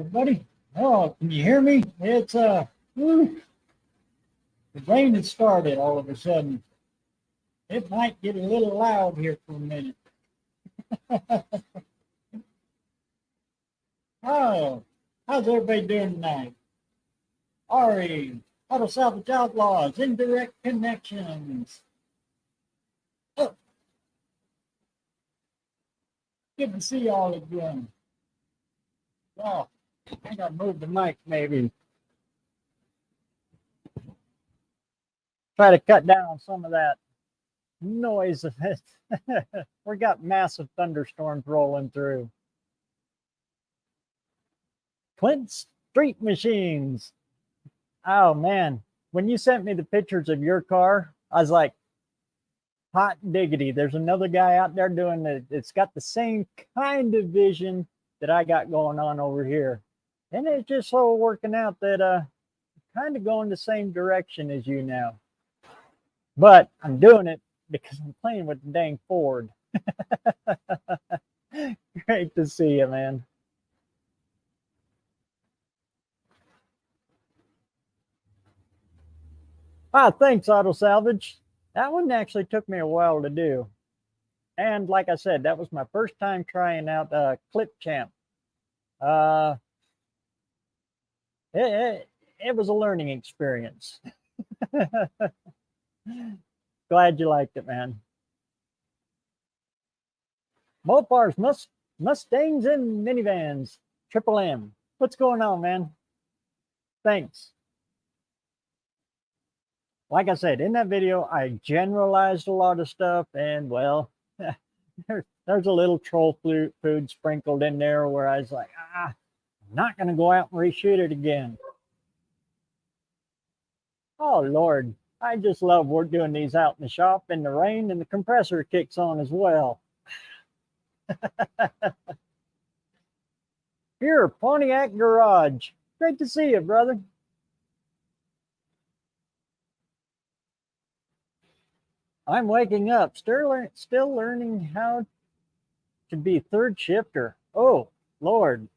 everybody. Oh, can you hear me? It's whew, the rain has started all of a sudden. It might get a little loud here for a minute. Oh, how's everybody doing tonight? Ari, Auto Salvage Outlaws, Indirect Connections. Oh, good to see y'all again. Oh, I gotta move the mic maybe. Try to cut down on some of that noise of it. We got massive thunderstorms rolling through. Clint Street Machines. Oh man, when you sent me the pictures of your car, I was like, hot diggity. There's another guy out there doing it. It's got the same kind of vision that I got going on over here. And it's just so working out that kind of going the same direction as you now. But I'm doing it because I'm playing with the dang Ford. Great to see you, man. Ah, thanks, Auto Salvage. That one actually took me a while to do. And like I said, that was my first time trying out Clip Champ. It was a learning experience. Glad you liked it, man. Mopars, Mustangs, and minivans. Triple M. What's going on, man? Thanks. Like I said, in that video, I generalized a lot of stuff, and well, there's a little troll food sprinkled in there where I was like, I'm not going to go out and reshoot it again. Oh, Lord. I just love we're doing these out in the shop in the rain, and the compressor kicks on as well. Here, Pontiac Garage. Great to see you, brother. I'm waking up, still learning how to be third shifter. Oh, Lord.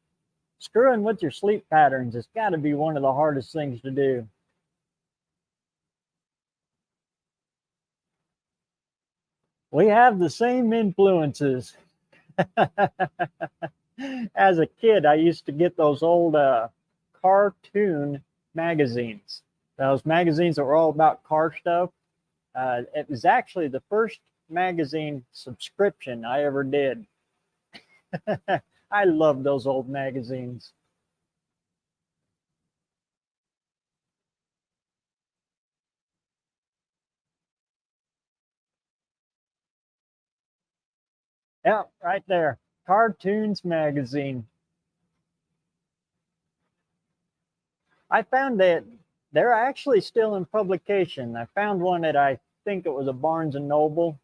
Screwing with your sleep patterns has got to be one of the hardest things to do. We have the same influences. As a kid, I used to get those old cartoon magazines. Those magazines that were all about car stuff. It was actually the first magazine subscription I ever did. I love those old magazines. Yeah, right there. Cartoons magazine. I found that they're actually still in publication. I found one that I think it was a Barnes and Noble.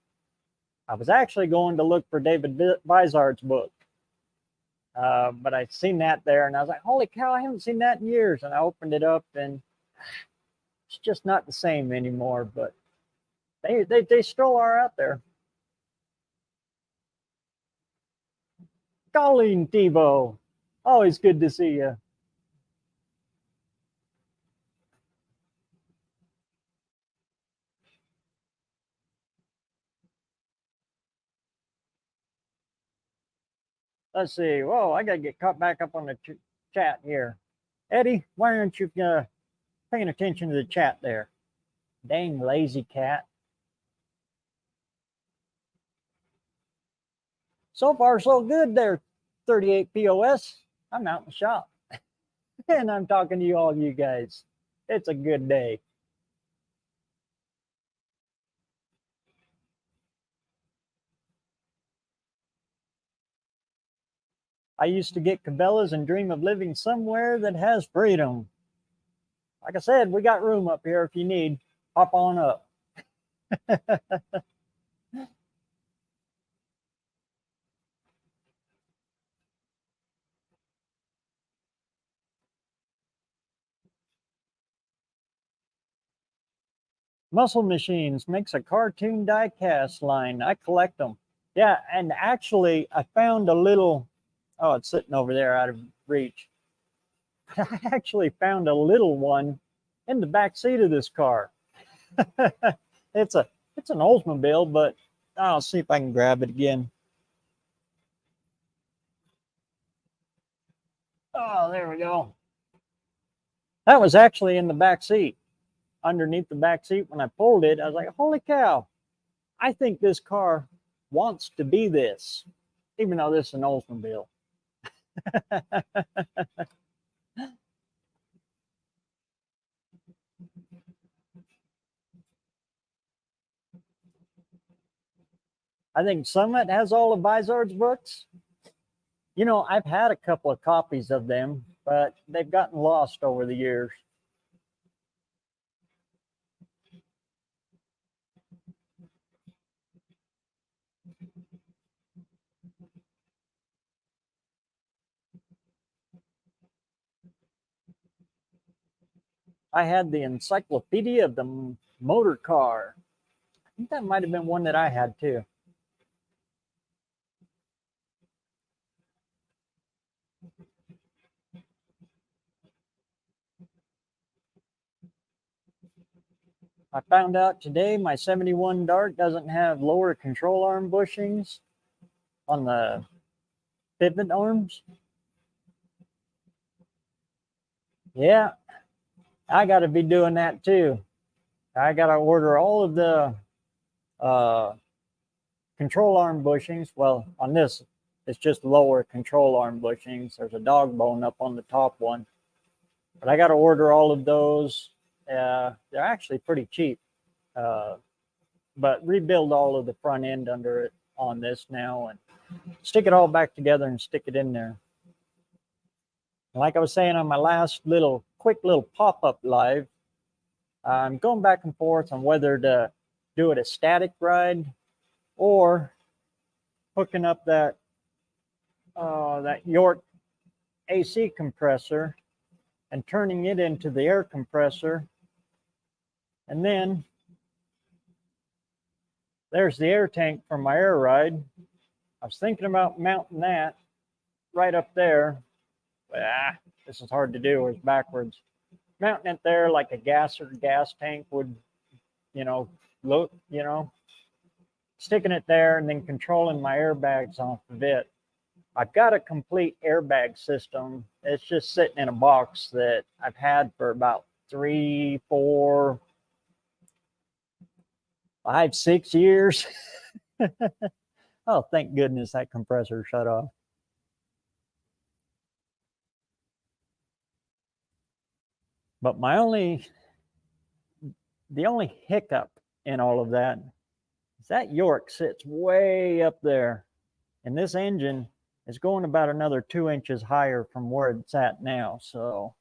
I was actually going to look for David Vizard's book. But I seen that there and I was like, holy cow, I haven't seen that in years. And I opened it up and it's just not the same anymore, but they still are out there. Colleen Tebow, always good to see you. Let's see. Whoa, I got to get caught back up on the chat here. Eddie, why aren't you paying attention to the chat there? Dang lazy cat. So far, so good there, 38 POS. I'm out in the shop. And I'm talking to you all you guys. It's a good day. I used to get Cabela's and dream of living somewhere that has freedom. Like I said, we got room up here if you need. Hop on up. Muscle Machines makes a cartoon die cast line. I collect them. Yeah, and actually I found a little, oh, it's sitting over there out of reach. But I actually found a little one in the back seat of this car. it's an Oldsmobile, but I'll see if I can grab it again. Oh, there we go. That was actually in the back seat, underneath the back seat. When I pulled it, I was like, holy cow, I think this car wants to be this, even though this is an Oldsmobile. I think Summit has all of Vizard's books. You know, I've had a couple of copies of them, but they've gotten lost over the years. I had the Encyclopedia of the Motor Car. I think that might have been one that I had too. I found out today my 71 Dart doesn't have lower control arm bushings on the pivot arms. Yeah, I got to be doing that too. I got to order all of the control arm bushings. Well, on this, it's just lower control arm bushings. There's a dog bone up on the top one. But I got to order all of those. They're actually pretty cheap. But rebuild all of the front end under it on this now and stick it all back together and stick it in there. Like I was saying on my last quick little pop-up live, I'm going back and forth on whether to do it a static ride or hooking up that York AC compressor and turning it into the air compressor. And then there's the air tank for my air ride. I was thinking about mounting that right up there. But, this is hard to do. It's backwards. Mounting it there like a gas tank would, look, sticking it there and then controlling my airbags off of it. I've got a complete airbag system. It's just sitting in a box that I've had for about 3, 4, 5, 6 years. Oh, thank goodness that compressor shut off. But the only hiccup in all of that is that York sits way up there. And this engine is going about another 2 inches higher from where it's at now. So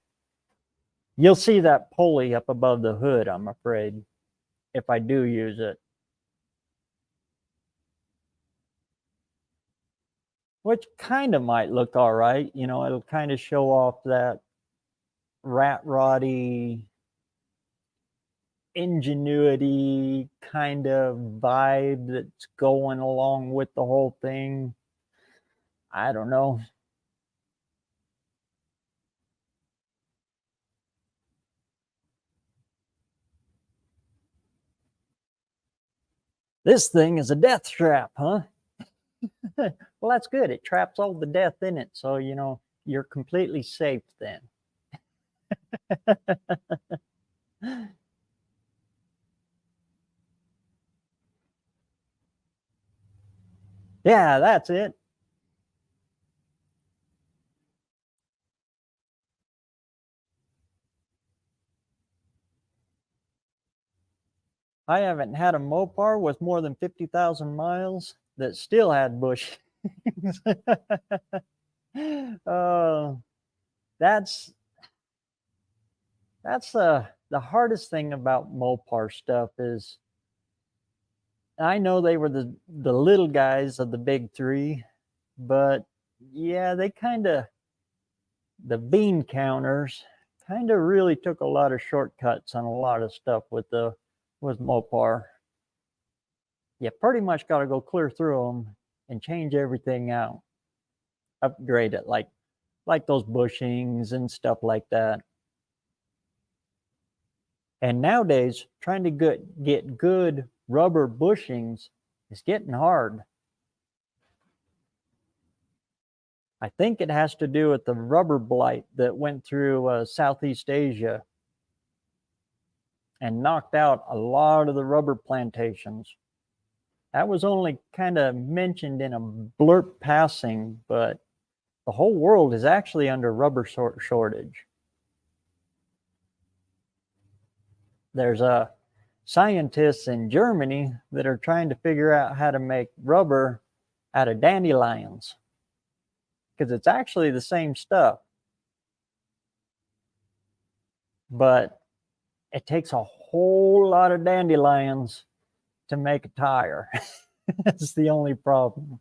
you'll see that pulley up above the hood, I'm afraid, if I do use it. Which kind of might look all right. It'll kind of show off that rat roddy ingenuity kind of vibe that's going along with the whole thing. I don't know. This thing is a death trap, huh? Well, that's good. It traps all the death in it. So, you're completely safe then. Yeah, that's it. I haven't had a Mopar with more than 50,000 miles that still had bushings. That's the hardest thing about Mopar stuff is I know they were the little guys of the big three, but yeah, they the bean counters kind of really took a lot of shortcuts on a lot of stuff with Mopar. You pretty much got to go clear through them and change everything out, upgrade it like like those bushings and stuff like that. And nowadays, trying to get good rubber bushings is getting hard. I think it has to do with the rubber blight that went through Southeast Asia and knocked out a lot of the rubber plantations. That was only kind of mentioned in a blurb passing, but the whole world is actually under rubber shortage. There's scientists in Germany that are trying to figure out how to make rubber out of dandelions, because it's actually the same stuff, but it takes a whole lot of dandelions to make a tire. That's the only problem.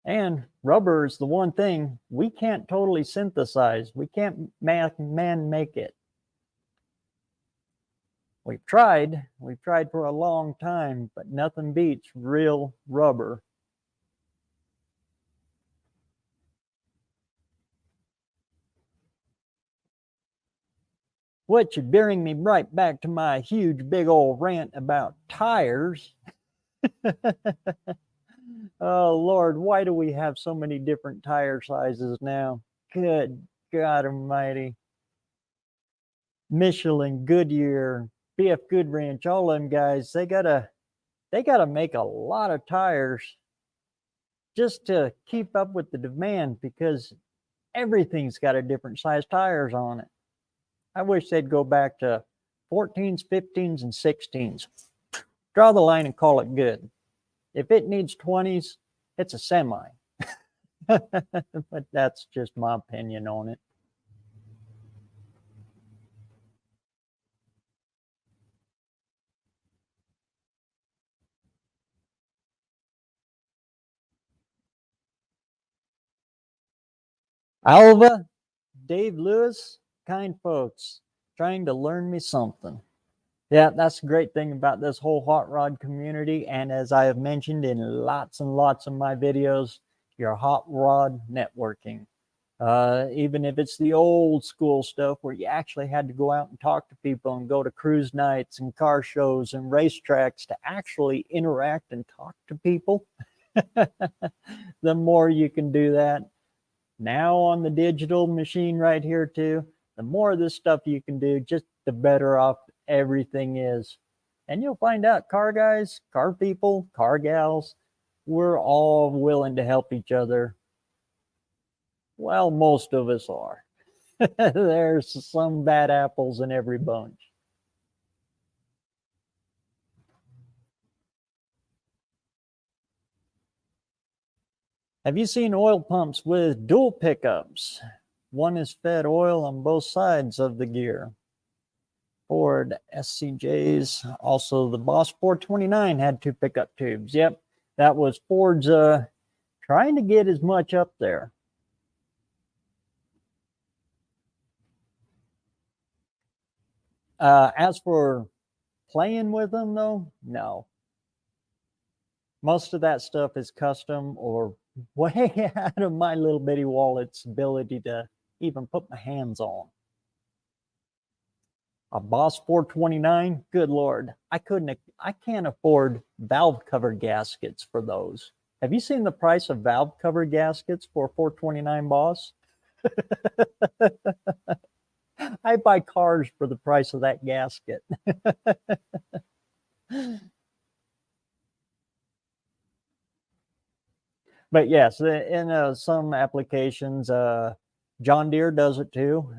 And rubber is the one thing we can't totally synthesize. We can't man make it. We've tried for a long time, but nothing beats real rubber. Which would bring me right back to my huge big old rant about tires. Oh Lord, why do we have so many different tire sizes now? Good God Almighty. Michelin, Goodyear, BF Goodwrench, all them guys, they gotta make a lot of tires just to keep up with the demand, because everything's got a different size tires on it. I wish they'd go back to 14s, 15s, and 16s. Draw the line and call it good. If it needs 20s, it's a semi. But that's just my opinion on it. Alva, Dave Lewis, kind folks, trying to learn me something. Yeah, that's the great thing about this whole hot rod community. And as I have mentioned in lots and lots of my videos, your hot rod networking. Even if it's the old school stuff where you actually had to go out and talk to people and go to cruise nights and car shows and racetracks to actually interact and talk to people, the more you can do that. Now on the digital machine right here too, the more of this stuff you can do, just the better off everything is. And you'll find out car guys, car people, car gals, we're all willing to help each other. Well, most of us are. There's some bad apples in every bunch. Have you seen oil pumps with dual pickups? One is fed oil on both sides of the gear. Ford SCJs, also the Boss 429 had 2 pickup tubes. Yep, that was Ford's trying to get as much up there. As for playing with them though, no. Most of that stuff is custom or way out of my little bitty wallet's ability to even put my hands on. A Boss 429, good Lord, I can't afford valve cover gaskets for those. Have you seen the price of valve cover gaskets for 429 Boss? I buy cars for the price of that gasket. But yes, in some applications, John Deere does it too.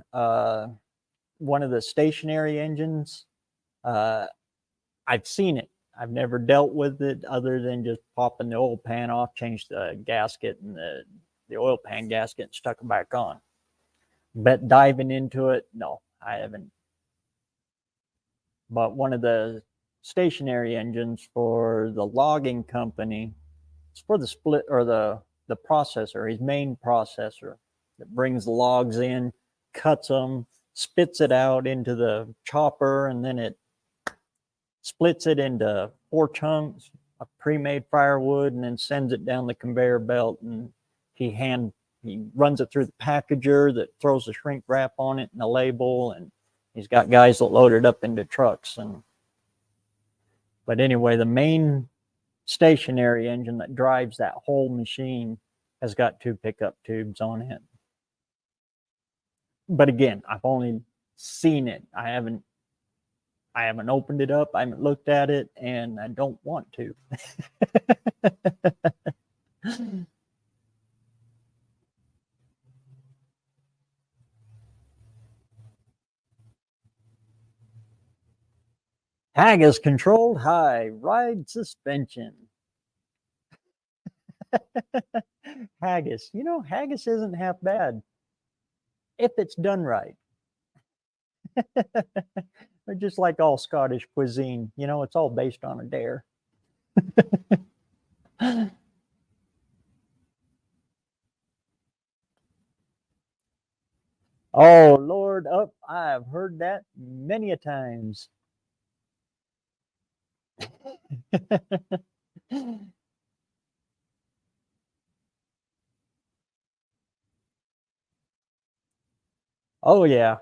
One of the stationary engines, I've seen it. I've never dealt with it other than just popping the oil pan off, change the gasket and the oil pan gasket and stuck it back on. But diving into it, no, I haven't. But one of the stationary engines for the logging company, it's for the split or the processor, his main processor that brings the logs in, cuts them, spits it out into the chopper, and then it splits it into 4 chunks a pre-made firewood and then sends it down the conveyor belt, and he runs it through the packager that throws the shrink wrap on it and a label, and he's got guys that load it up into trucks. But anyway, the main stationary engine that drives that whole machine has got 2 pickup tubes on it. But again, I've only seen it. I haven't opened it up. I haven't looked at it, and I don't want to. Haggis controlled high ride suspension. Haggis. Haggis isn't half bad if it's done right. Just like all Scottish cuisine, it's all based on a dare. Oh, Lord, up. I've heard that many a times. Oh, yeah.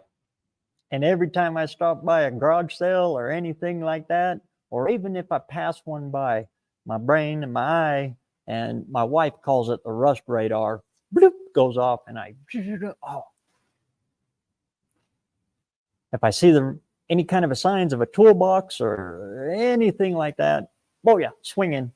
And every time I stop by a garage sale or anything like that, or even if I pass one by, my brain and my eye, and my wife calls it the rust radar, bloop, goes off, and oh. If I see any kind of a signs of a toolbox or anything like that, oh yeah, swinging.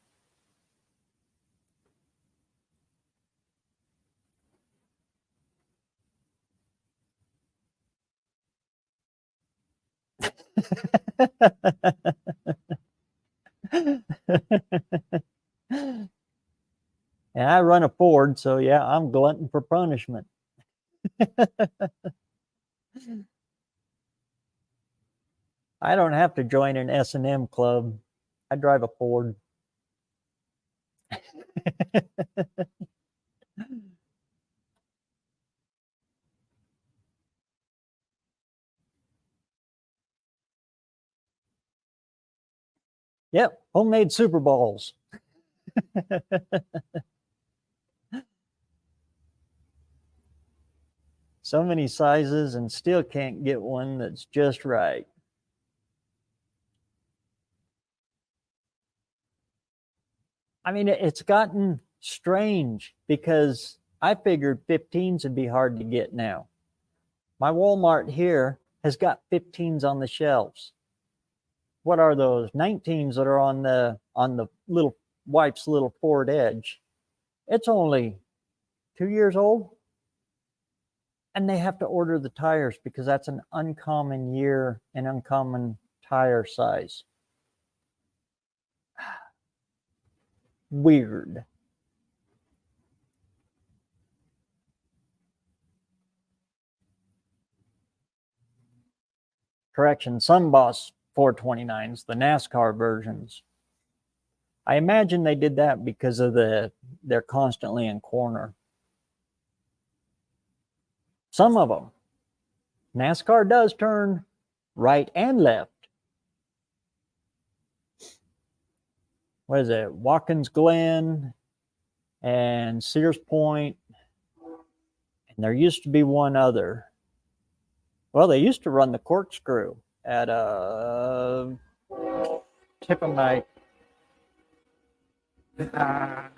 And I run a Ford, so yeah, I'm glutton for punishment. I don't have to join an S&M club. I drive a Ford. Yep, homemade Super Balls. So many sizes and still can't get one that's just right. I mean, it's gotten strange because I figured 15s would be hard to get now. My Walmart here has got 15s on the shelves. What are those? 19s that are on the little wife's little Ford Edge. It's only 2 years old. And they have to order the tires because that's an uncommon year and uncommon tire size. Weird. Correction, Sunboss 429s, the NASCAR versions. I imagine they did that because of they're constantly in corner. Some of them. NASCAR does turn right and left. What is it? Watkins Glen and Sears Point. And there used to be one other. Well, they used to run the corkscrew at a tip of my. There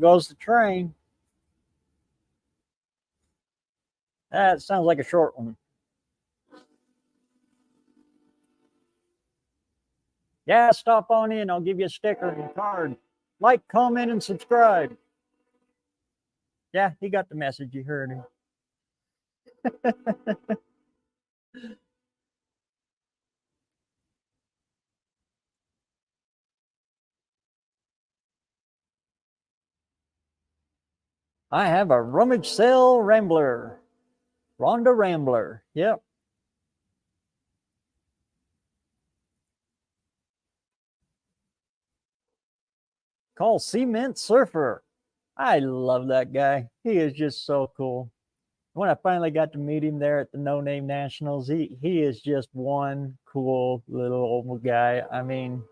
goes the train. That sounds like a short one. Yeah, stop on in. I'll give you a sticker and a card. Like, comment, and subscribe. Yeah, he got the message. You heard him. I have a rummage sale Rambler. Ronda Rambler. Yep. Call Cement Surfer. I love that guy. He is just so cool. When I finally got to meet him there at the No Name Nationals, he is just one cool little old guy. I mean,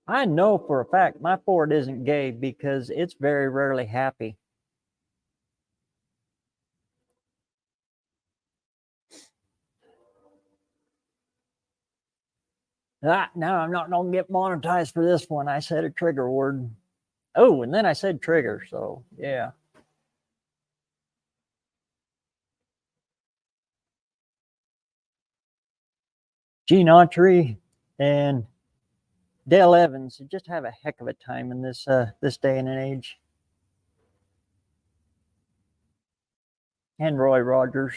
I know for a fact my Ford isn't gay because it's very rarely happy. Now I'm not going to get monetized for this one. I said a trigger word. Oh, and then I said trigger. So, yeah. Gene Autry and Dale Evans just have a heck of a time in this day and age. And Roy Rogers.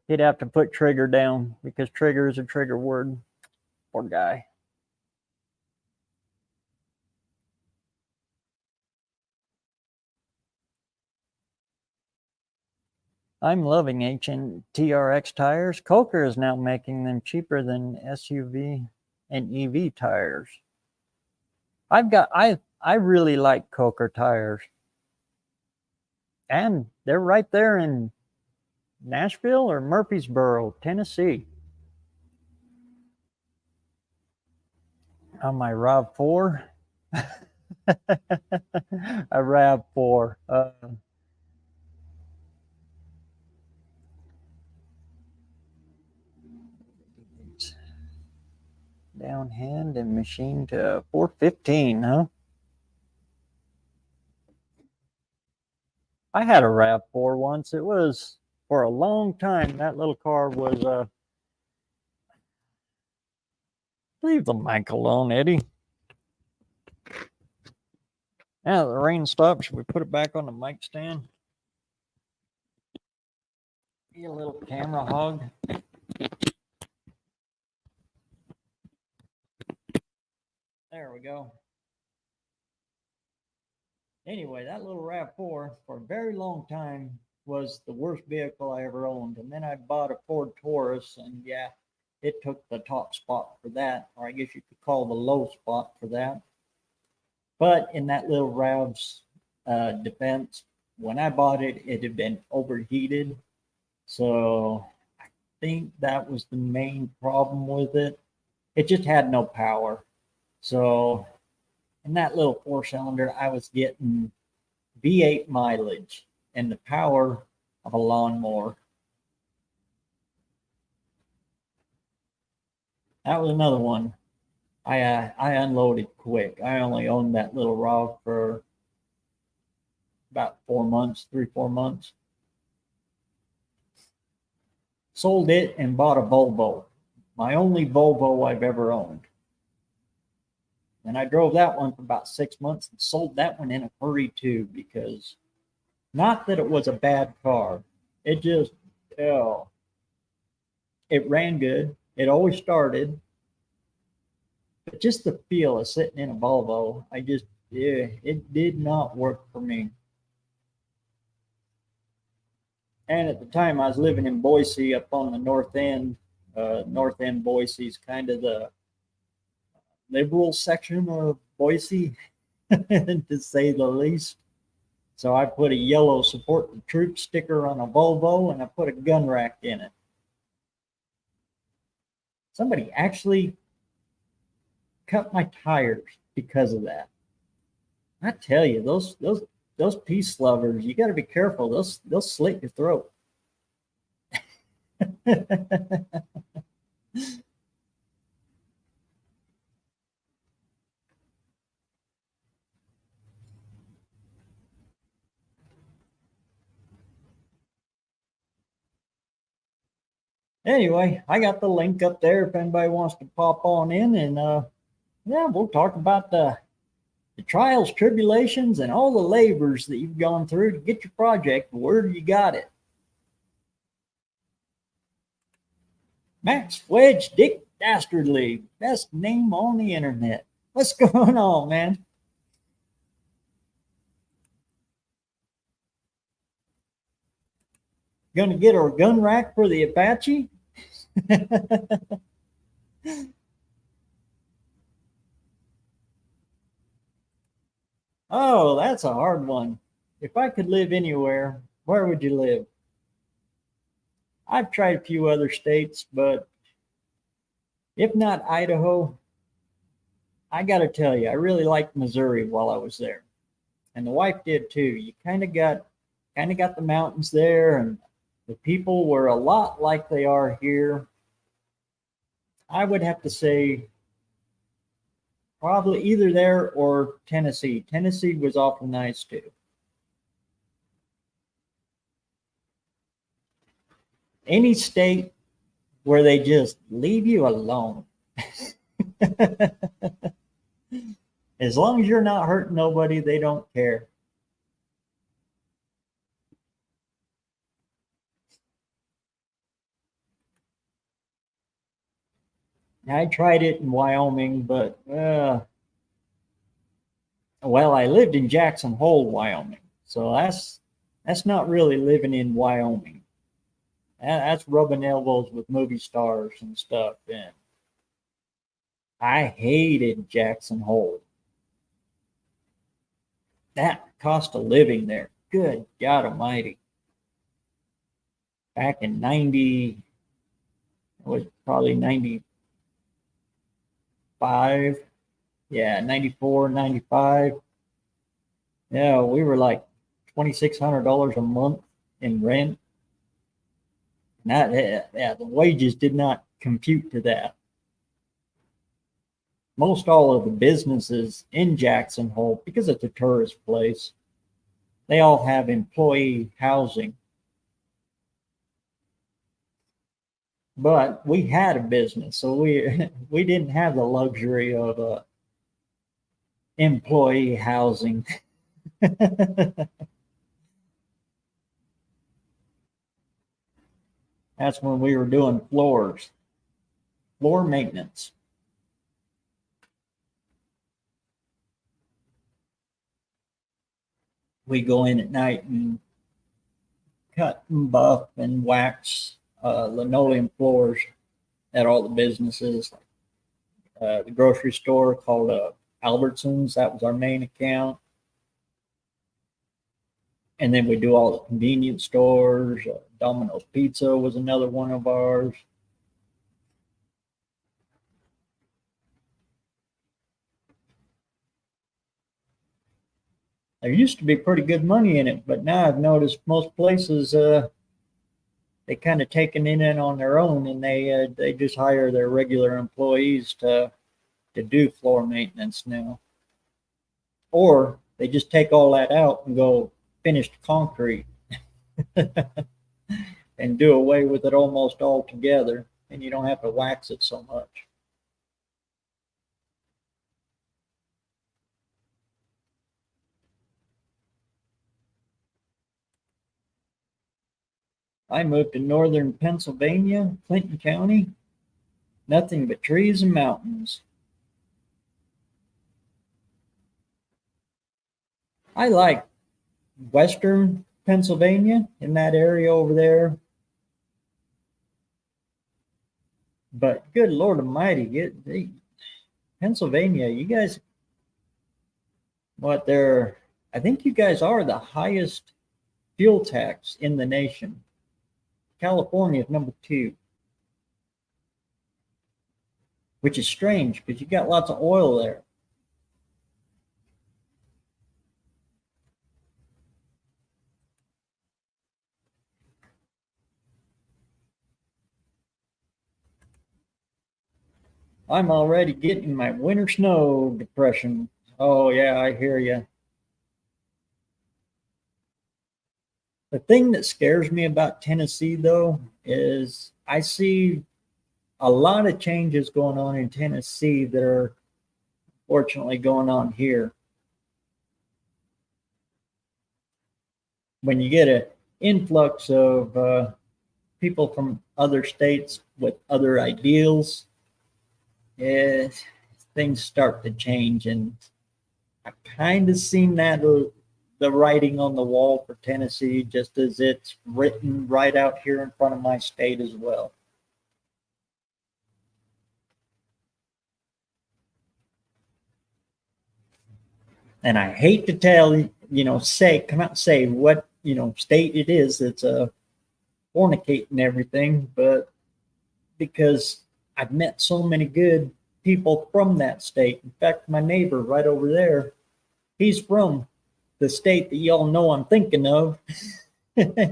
He'd have to put trigger down because trigger is a trigger word. Poor guy. I'm loving HNTRX tires. Coker is now making them cheaper than SUV and EV tires. I really like Coker tires. And they're right there in Nashville or Murfreesboro, Tennessee. On my RAV4. A RAV4. Downhand and machine to 415, huh? I had a RAV4 once. It was for a long time. That little car was, leave the mic alone, Eddie. Now the rain stopped. Should we put it back on the mic stand? Be a little camera hog. There we go. Anyway, that little RAV4 for a very long time was the worst vehicle I ever owned. And then I bought a Ford Taurus, and yeah, it took the top spot for that, or I guess you could call the low spot for that. But in that little RAV's defense, when I bought it, it had been overheated. So I think that was the main problem with it. It just had no power. So in that little 4-cylinder, I was getting V8 mileage and the power of a lawnmower. That was another one. I unloaded quick. I only owned that little RAV for about 4 months, 3-4 months. Sold it and bought a Volvo, my only Volvo I've ever owned. And I drove that one for about 6 months and sold that one in a hurry too, because not that it was a bad car. It just, oh, it ran good. It always started. But just the feel of sitting in a Volvo, it did not work for me. And at the time I was living in Boise up on the north end. North end Boise is kind of the liberal section of Boise, to say the least. So I put a yellow support the troops sticker on a Volvo, and I put a gun rack in it. Somebody actually cut my tires because of that. I tell you, those peace lovers, you got to be careful. They'll slit your throat. Anyway, I got the link up there if anybody wants to pop on in, and yeah, we'll talk about the trials, tribulations, and all the labors that you've gone through to get your project where you got it. Max Wedge Dick Dastardly, best name on the internet. What's going on, man? Gonna get our gun rack for the Apache? Oh, that's a hard one. If I could live anywhere, where would you live? I've tried a few other states, but If not Idaho, I got to tell you, I really liked Missouri while I was there, and the wife did too. You kind of got the mountains there, and the people were a lot like they are here. I would have to say probably either there or Tennessee. Tennessee was awful nice too. Any state where they just leave you alone. As long as you're not hurting nobody, they don't care. I tried it in Wyoming, but well, I lived in Jackson Hole, Wyoming, so that's not really living in Wyoming. That's rubbing elbows with movie stars and stuff. And I hated Jackson Hole. That cost of living there. Good God Almighty! Back in 90, it was probably 95. Yeah, 94, 95. Yeah, we were like $2,600 a month in rent. Not yeah, the wages did not compute to that. Most all of the businesses in Jackson Hole, because it's a tourist place, they all have employee housing. But we had a business, so we we didn't have the luxury of employee housing. That's when we were doing floor maintenance. We go in at night and cut and buff and wax linoleum floors at all the businesses. The grocery store called Albertsons, that was our main account. And then we do all the convenience stores. Domino's Pizza was another one of ours. There used to be pretty good money in it, but now I've noticed most places they kind of taken it in on their own, and they just hire their regular employees to do floor maintenance now, or they just take all that out and go finished concrete and do away with it almost altogether, and you don't have to wax it so much. I moved to northern Pennsylvania, Clinton County, nothing but trees and mountains. I like western Pennsylvania in that area over there, but good Lord Almighty, Pennsylvania, you guys, what they're, I think you guys are the highest fuel tax in the nation. California is number two, which is strange because you got lots of oil there. I'm already getting my winter snow depression. Oh, yeah, I hear you. The thing that scares me about Tennessee, though, is I see a lot of changes going on in Tennessee that are fortunately going on here. When you get an influx of people from other states with other ideals, things start to change. And I've kind of seen that the writing on the wall for Tennessee, just as it's written right out here in front of my state as well. And I hate to tell come out and say what state it is that's fornicate and everything, but because I've met so many good people from that state. In fact, my neighbor right over there, he's from the state that y'all know I'm thinking of.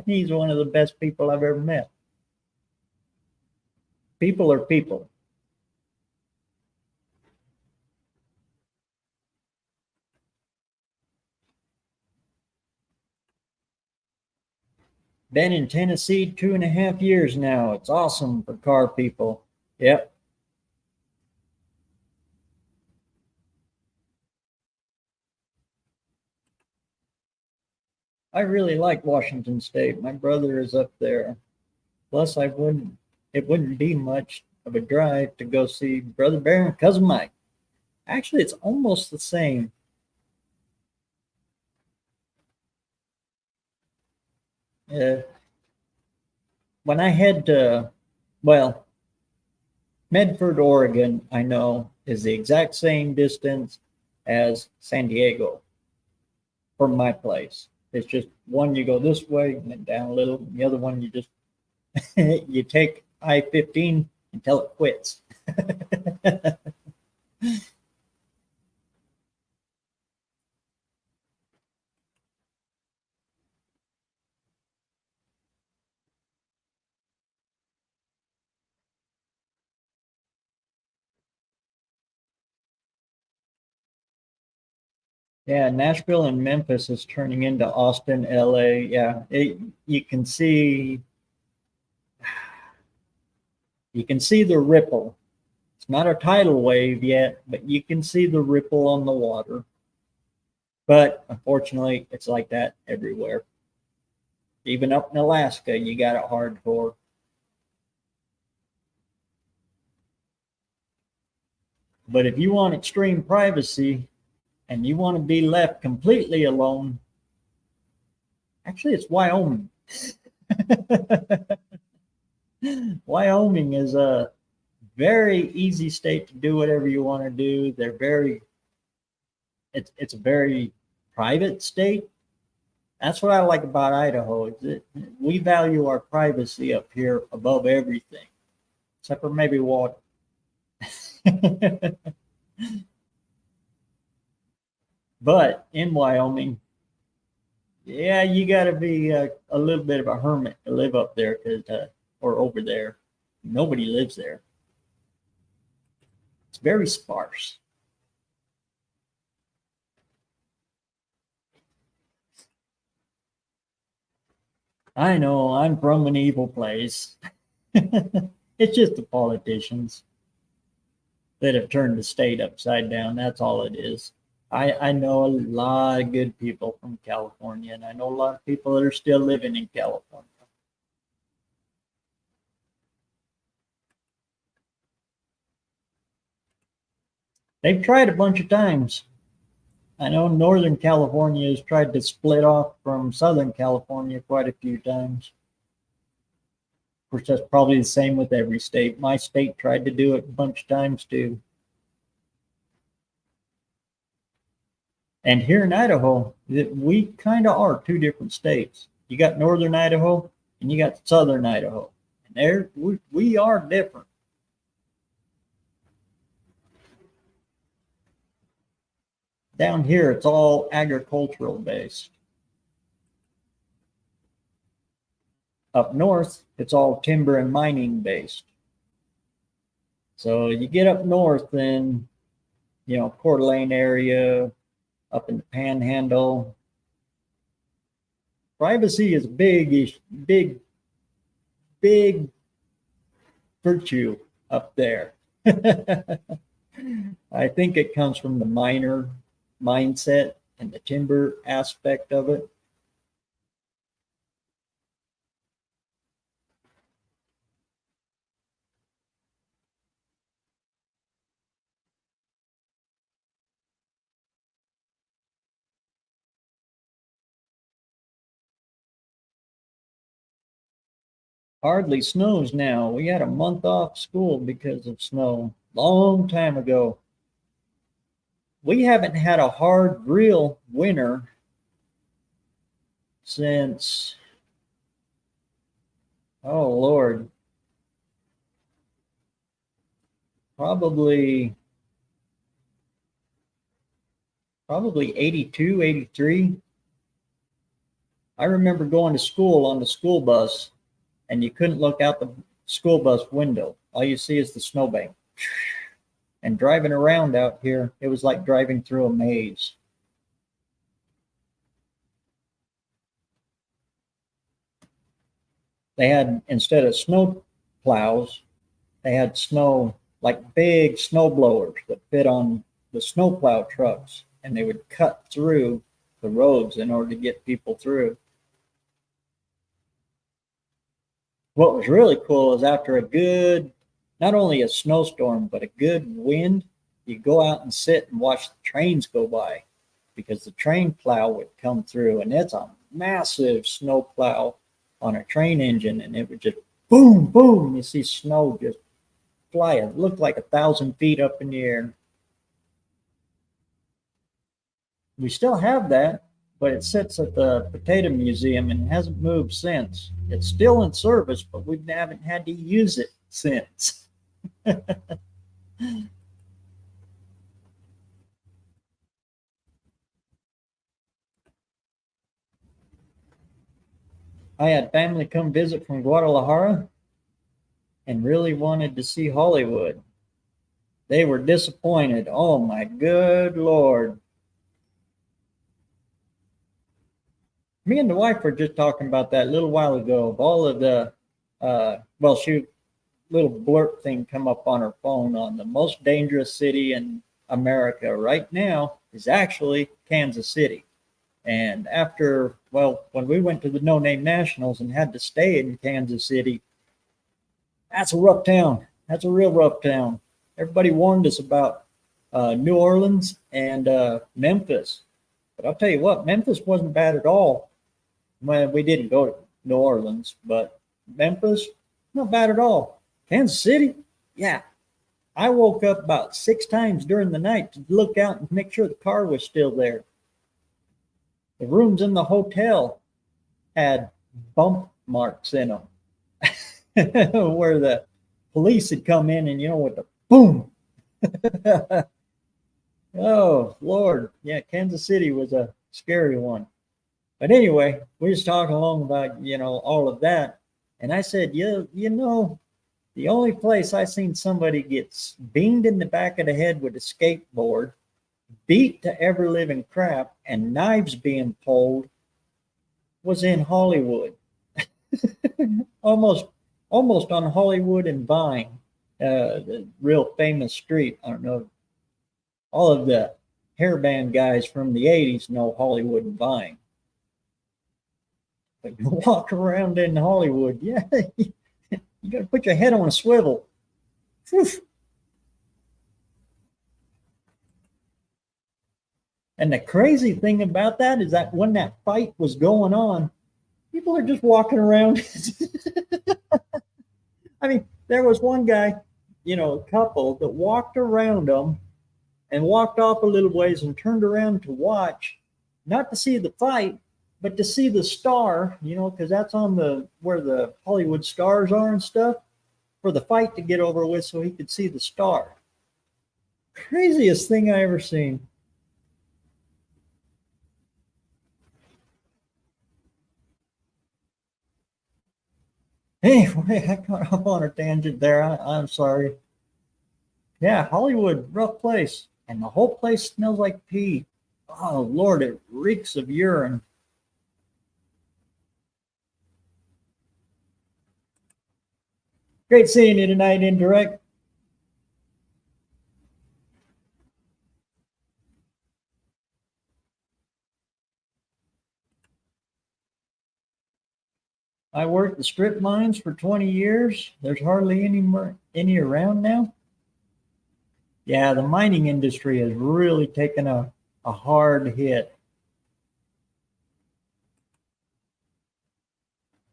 He's one of the best people I've ever met. People are people. Been in Tennessee 2.5 years now. It's awesome for car people. Yep. I really like Washington State. My brother is up there. Plus, it wouldn't be much of a drive to go see Brother Bear and Cousin Mike. Actually, it's almost the same. Uh, when I head to, well, Medford, Oregon, I know is the exact same distance as San Diego from my place. It's just one you go this way and then down a little, and the other one you just you take I-15 until it quits. Yeah, Nashville and Memphis is turning into Austin, LA. Yeah, you can see the ripple. It's not a tidal wave yet, but you can see the ripple on the water. But unfortunately, it's like that everywhere. Even up in Alaska, you got it hard for. But if you want extreme privacy and you want to be left completely alone, actually, it's Wyoming. Wyoming is a very easy state to do whatever you want to do. It's a very private state. That's what I like about Idaho. Is that we value our privacy up here above everything, except for maybe water. But in Wyoming, yeah, you got to be a little bit of a hermit to live up there, or over there. Nobody lives there. It's very sparse. I know I'm from an evil place. It's just the politicians that have turned the state upside down. That's all it is. I know a lot of good people from California, and I know a lot of people that are still living in California. They've tried a bunch of times. I know Northern California has tried to split off from Southern California quite a few times. Of course, that's probably the same with every state. My state tried to do it a bunch of times too. And here in Idaho, we kind of are two different states. You got Northern Idaho and you got Southern Idaho. And we are different. Down here, it's all agricultural based. Up north, it's all timber and mining based. So you get up north and, Coeur d'Alene area, up in the Panhandle. Privacy is big, big virtue up there. I think it comes from the miner mindset and the timber aspect of it. Hardly snows now. We had a month off school because of snow long time ago. We haven't had a hard, real winter since, oh Lord, probably 82, 83. I remember going to school on the school bus, and you couldn't look out the school bus window. All you see is the snowbank. And driving around out here, it was like driving through a maze. They had, instead of snow plows, they had snow, like big snow blowers that fit on the snowplow trucks, and they would cut through the roads in order to get people through. What was really cool is after a good, not only a snowstorm, but a good wind, you go out and sit and watch the trains go by, because the train plow would come through, and it's a massive snow plow on a train engine, and it would just boom, boom. You see snow just fly. It looked like 1,000 feet up in the air. We still have that, but it sits at the Potato Museum and hasn't moved since. It's still in service, but we haven't had to use it since. I had family come visit from Guadalajara and really wanted to see Hollywood. They were disappointed. Oh my good Lord. Me and the wife were just talking about that a little while ago, of all of the, little blurb thing come up on her phone on the most dangerous city in America right now is actually Kansas City. And after, when we went to the No Name Nationals and had to stay in Kansas City, that's a rough town. That's a real rough town. Everybody warned us about New Orleans and Memphis. But I'll tell you what, Memphis wasn't bad at all. Well, we didn't go to New Orleans, but Memphis, not bad at all. Kansas City, yeah. I woke up about 6 times during the night to look out and make sure the car was still there. The rooms in the hotel had bump marks in them where the police had come in and, with the boom. Oh, Lord. Yeah, Kansas City was a scary one. But anyway, we was talking along about, all of that. And I said, the only place I seen somebody get beamed in the back of the head with a skateboard, beat to ever living crap, and knives being pulled was in Hollywood. almost on Hollywood and Vine, the real famous street. I don't know. All of the hairband guys from the 80s know Hollywood and Vine. But you walk around in Hollywood, yeah, you got to put your head on a swivel. Whew. And the crazy thing about that is that when that fight was going on, people are just walking around. I mean, there was one guy, a couple that walked around them and walked off a little ways and turned around to watch, not to see the fight, but to see the star, because that's on where the Hollywood stars are and stuff, for the fight to get over with so he could see the star. Craziest thing I ever seen. Anyway, I got off on a tangent there. I'm sorry. Yeah, Hollywood, rough place. And the whole place smells like pee. Oh, Lord, it reeks of urine. Great seeing you tonight, Indirect. I worked the strip mines for 20 years. There's hardly any around now. Yeah, the mining industry has really taken a hard hit.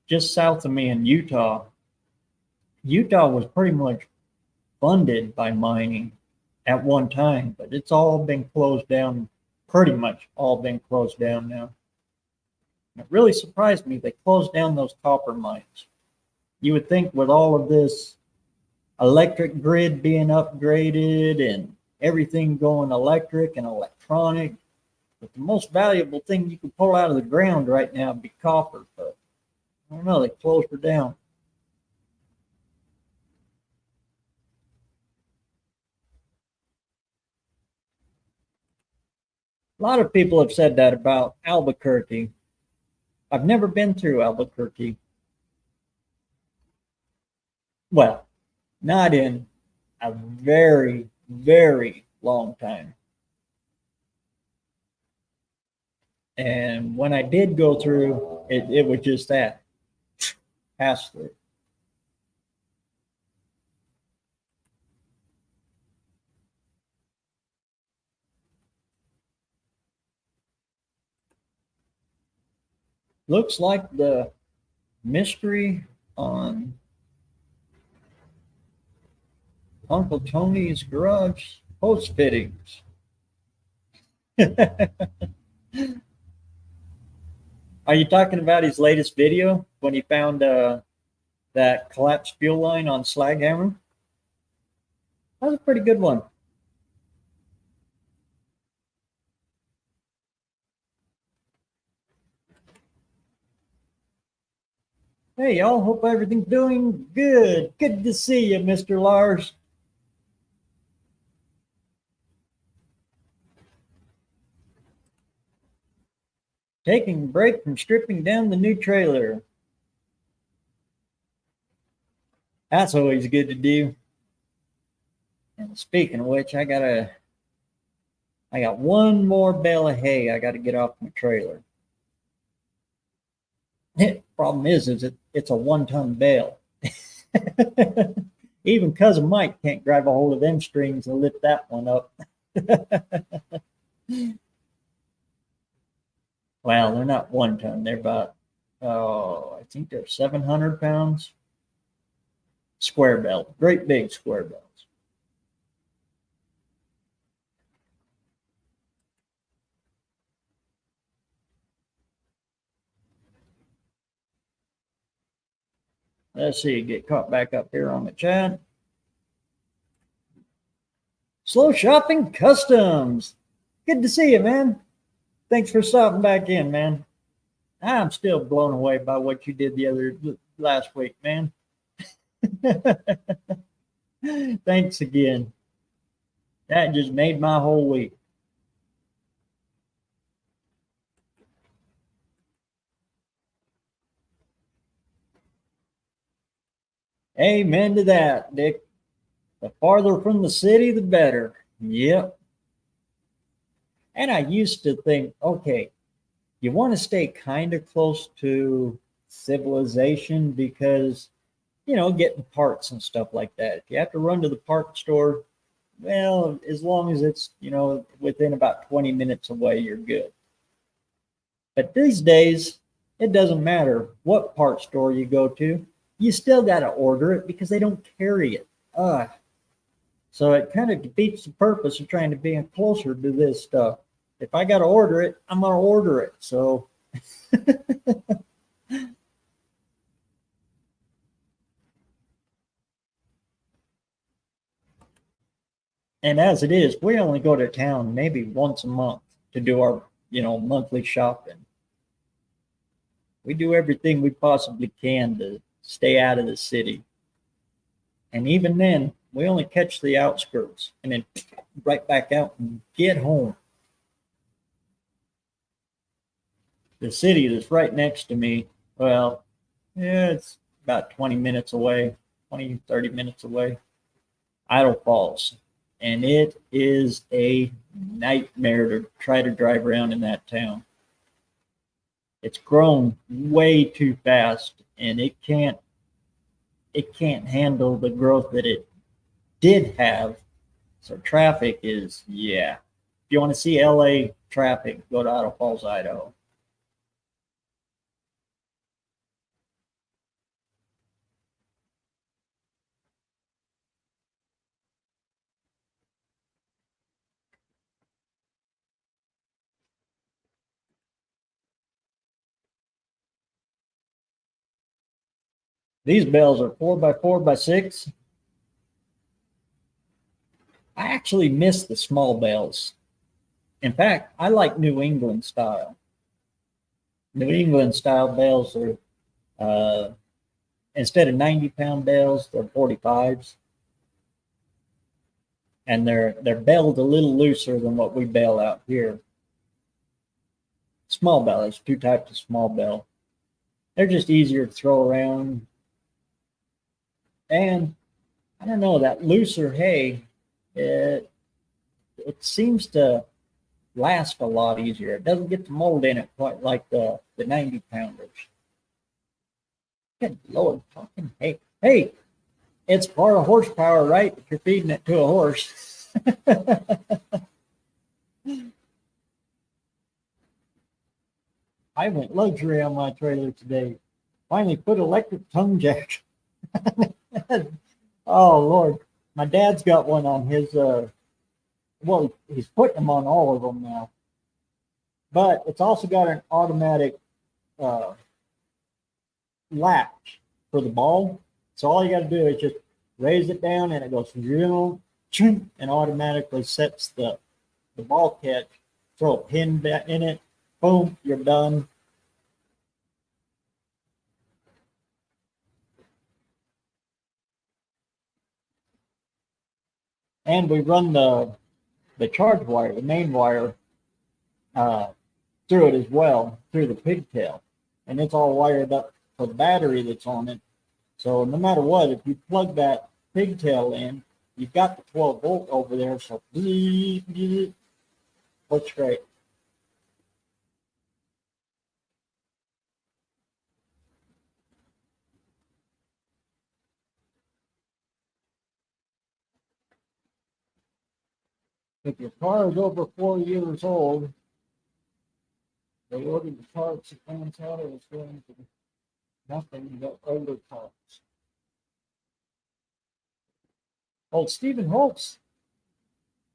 Just south of me in Utah, Utah was pretty much funded by mining at one time, but it's all been closed down, pretty much all been closed down now. It really surprised me they closed down those copper mines. You would think with all of this electric grid being upgraded and everything going electric and electronic. But the most valuable thing you can pull out of the ground right now would be copper. But I don't know, they closed her down. A lot of people have said that about Albuquerque. I've never been through Albuquerque. Well, not in a very, very long time. And when I did go through, it was just that pass through. Looks like the mystery on Uncle Tony's garage post fittings. Are you talking about his latest video when he found that collapsed fuel line on Slaghammer? That was a pretty good one. Hey, y'all. Hope everything's doing good. Good to see you, Mr. Lars. Taking a break from stripping down the new trailer. That's always good to do. And speaking of which, I got one more bale of hay I got to get off my trailer. Problem is it's a 1-ton bale. Even cousin Mike can't grab a hold of them strings and lift that one up. Well, they're not 1 ton. They're about, I think they're 700 pounds. Square belt, great big square belts. Let's see, get caught back up here on the chat. Slow Shopping Customs. Good to see you, man. Thanks for stopping back in, man. I'm still blown away by what you did last week, man. Thanks again. That just made my whole week. Amen to that, Dick. The farther from the city, the better. Yep. And I used to think, okay, you want to stay kind of close to civilization because, getting parts and stuff like that. If you have to run to the parts store, well, as long as it's, within about 20 minutes away, you're good. But these days, it doesn't matter what parts store you go to, you still got to order it because they don't carry it. So it kind of defeats the purpose of trying to be closer to this stuff. If I got to order it, I'm going to order it. So and as it is, we only go to town maybe once a month to do our, monthly shopping. We do everything we possibly can to stay out of the city. And even then, we only catch the outskirts and then right back out and get home. The city that's right next to me, well, yeah, it's about 20 minutes away, 20, 30 minutes away. Idle Falls. And it is a nightmare to try to drive around in that town. It's grown way too fast and it can't handle the growth that it did have. So traffic is, yeah. If you want to see LA traffic, go to Idle Falls, Idaho. These bales are 4x4x6. I actually miss the small bales. In fact, I like New England style. New England style bales are, uh, instead of 90-pound bales, they're 45s. And they're baled a little looser than what we bale out here. Small bale, there's two types of small bale. They're just easier to throw around. And I don't know, that looser hay, it seems to last a lot easier. It doesn't get the mold in it quite like the 90 pounders. Good Lord, fucking hay. Hey, it's part of horsepower, right? If you're feeding it to a horse. I went luxury on my trailer today. Finally put electric tongue jack. Oh Lord, my dad's got one on his. Well, he's putting them on all of them now, but it's also got an automatic uh, latch for the ball. So all you got to do is just raise it down, and it goes and automatically sets the ball catch. Throw a pin in it. Boom, you're done. And we run the charge wire, the main wire, through it as well, through the pigtail. And it's all wired up for the battery that's on it. So no matter what, if you plug that pigtail in, you've got the 12 volt over there. So looks great. If your car is over 4 years old, they ordered the parts that comes out, it was going to nothing but older parts. Old Stephen Holtz,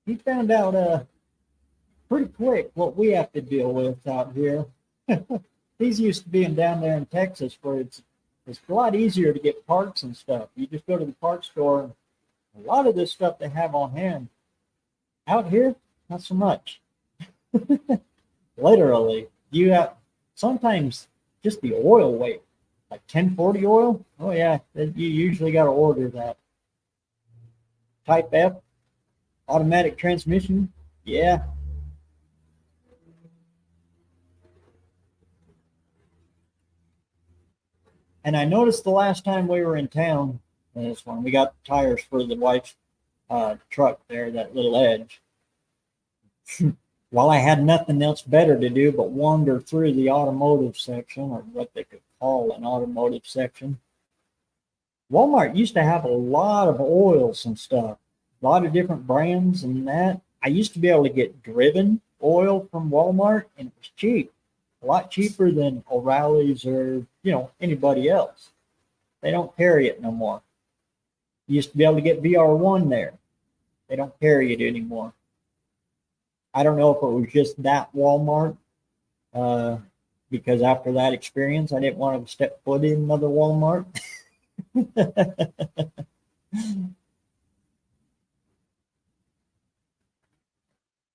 he found out pretty quick what we have to deal with out here. He's used to being down there in Texas where it's a lot easier to get parts and stuff. You just go to the parts store, and a lot of this stuff they have on hand. Out here, not so much. Literally, you have sometimes just the oil weight, like 1040 oil. Oh yeah, you usually got to order that. Type F, automatic transmission. Yeah. And I noticed the last time we were in town, this one, we got tires for the wife's truck there, that little Edge. While I had nothing else better to do but wander through the automotive section, or what they could call an automotive section, Walmart used to have a lot of oils and stuff, a lot of different brands and that. I used to be able to get Driven oil from Walmart, and it was cheap, a lot cheaper than O'Reilly's or anybody else. They don't carry it no more. You used to be able to get VR1 there. They don't carry it anymore. I don't know if it was just that Walmart, because after that experience, I didn't want to step foot in another Walmart.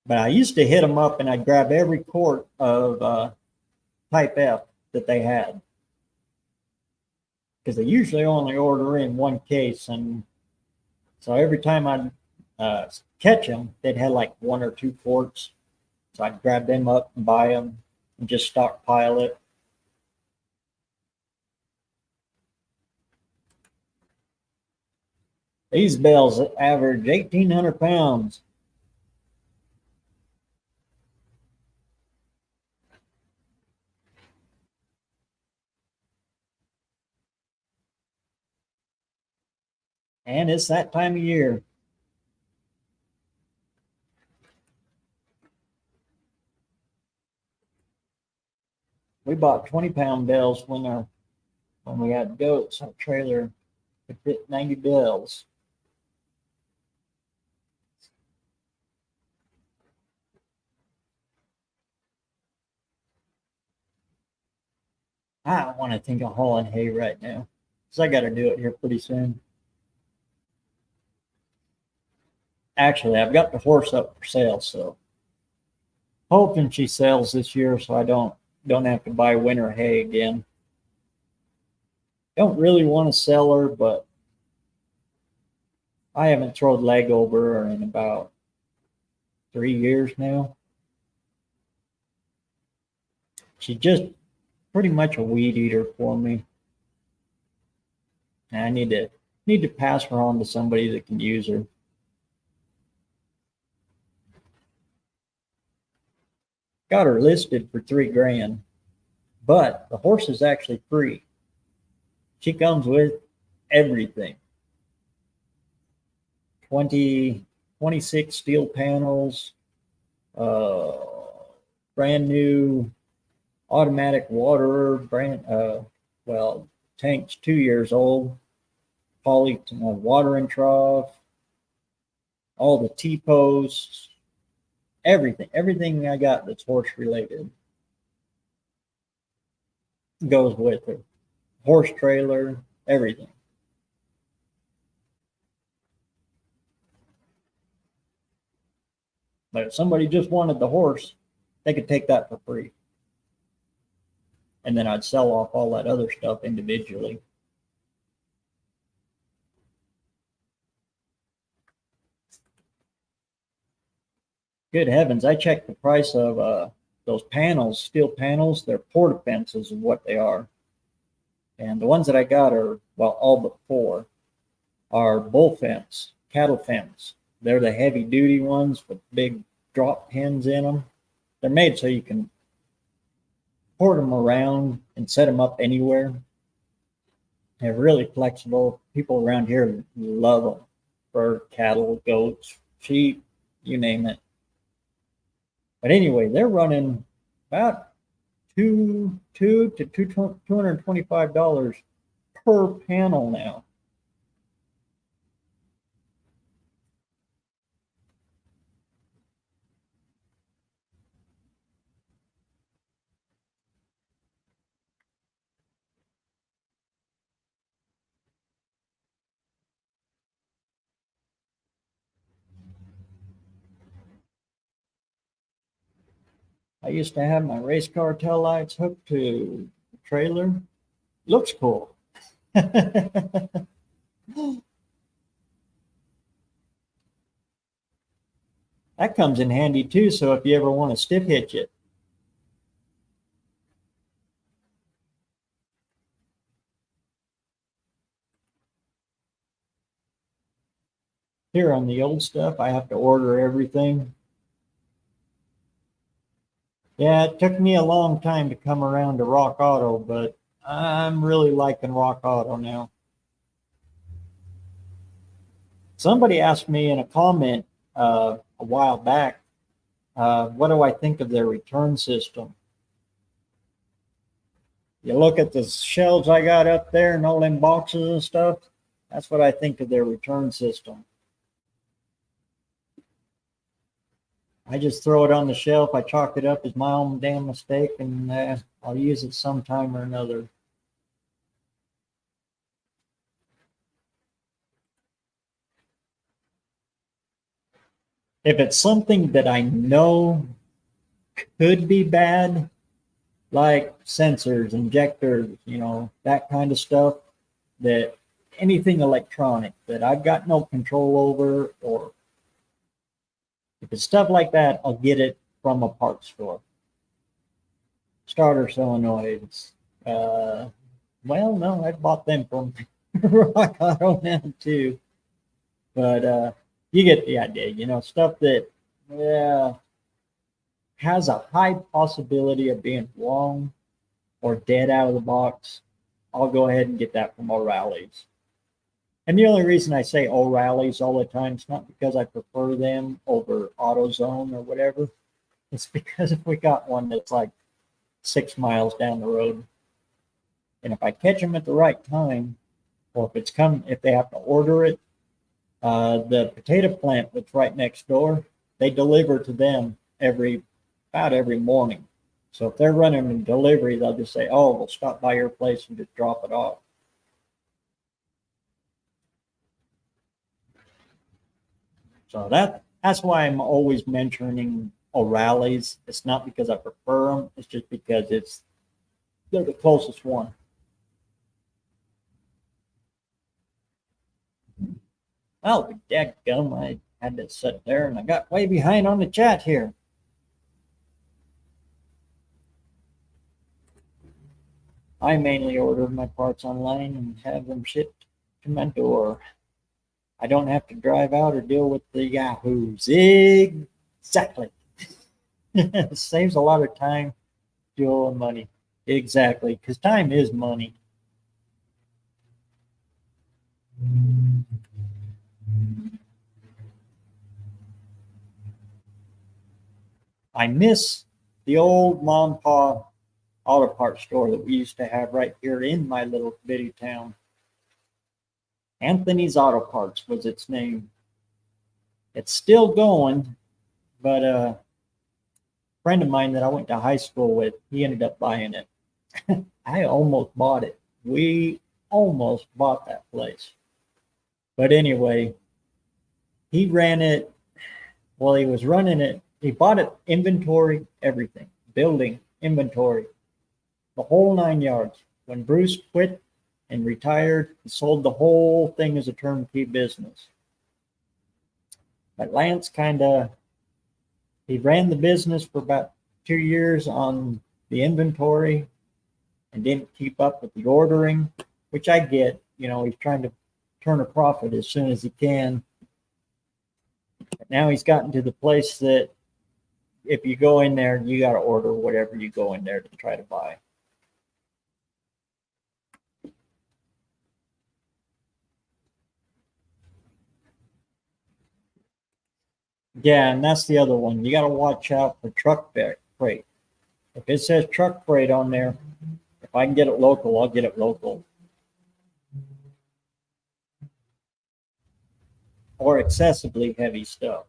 But I used to hit them up, and I'd grab every quart of Type F that they had, because they usually only order in one case, and so every time I'd catch them, they'd have like 1 or 2 quarts. So I'd grab them up and buy them and just stockpile it. These bales average 1,800 pounds. And it's that time of year. We bought 20-pound bales when we had goats. Our trailer could fit 90 bales. I don't want to think of hauling hay right now, because I got to do it here pretty soon. Actually, I've got the horse up for sale, so hoping she sells this year so I don't have to buy winter hay again. Don't really want to sell her, but I haven't thrown leg over her in about 3 years now. She's just pretty much a weed eater for me. And I need to pass her on to somebody that can use her. Got her listed for $3,000, but the horse is actually free. She comes with everything. 26 steel panels, uh, brand new automatic waterer, tank's 2 years old, poly watering trough, all the T-posts, everything I got that's horse related goes with her. Horse trailer, everything. But if somebody just wanted the horse, they could take that for free. And then I'd sell off all that other stuff individually. Good heavens, I checked the price of those panels, steel panels. They're porta fences is what they are. And the ones that I got are, well, all but four are bull fence, cattle fence. They're the heavy duty ones with big drop pins in them. They're made so you can port them around and set them up anywhere. They're really flexible. People around here love them for cattle, goats, sheep, you name it. But anyway, they're running about $225 per panel now. I used to have my race car tail lights hooked to the trailer. Looks cool. That comes in handy too, so if you ever want to stiff hitch it. Here on the old stuff, I have to order everything. Yeah, it took me a long time to come around to Rock Auto, but I'm really liking Rock Auto now. Somebody asked me in a comment a while back, what do I think of their return system? You look at the shelves I got up there and all them boxes and stuff, that's what I think of their return system. I just throw it on the shelf. I chalk it up as my own damn mistake, and I'll use it sometime or another. If it's something that I know could be bad, like sensors, injectors, that kind of stuff, that anything electronic that I've got no control over, or if it's stuff like that, I'll get it from a parts store. Starter solenoids. Well, no, I bought them from Rock Auto now too. But you get the idea, stuff that has a high possibility of being wrong or dead out of the box. I'll go ahead and get that from O'Reilly's. And the only reason I say O'Reilly's all the time is not because I prefer them over AutoZone or whatever. It's because if we got one that's like 6 miles down the road, and if I catch them at the right time, or if they have to order it, the potato plant that's right next door, they deliver to them about every morning. So if they're running a delivery, they'll just say, "Oh, we'll stop by your place and just drop it off." So that's why I'm always mentioning O'Reilly's. It's not because I prefer them. It's just because they're the closest one. Well, dadgum, I had to sit there and I got way behind on the chat here. I mainly order my parts online and have them shipped to my door. I don't have to drive out or deal with the yahoos. Exactly. It saves a lot of time, fuel, and money. Exactly, because time is money. I miss the old mom and pop auto parts store that we used to have right here in my little bitty town. Anthony's Auto Parts was its name. It's still going, but a friend of mine that I went to high school with, he ended up buying it. I almost bought it. We almost bought that place. But anyway, he ran it. Well, he was running it. He bought it, inventory, everything, building, inventory, the whole 9 yards. When Bruce quit and retired, he sold the whole thing as a turnkey business. But Lance he ran the business for about 2 years on the inventory and didn't keep up with the ordering, which I get. You know, he's trying to turn a profit as soon as he can. But now he's gotten to the place that if you go in there, you got to order whatever you go in there to try to buy. Yeah, and that's the other one. You got to watch out for truck freight. If it says truck freight on there, if I can get it local, I'll get it local. Or excessively heavy stuff.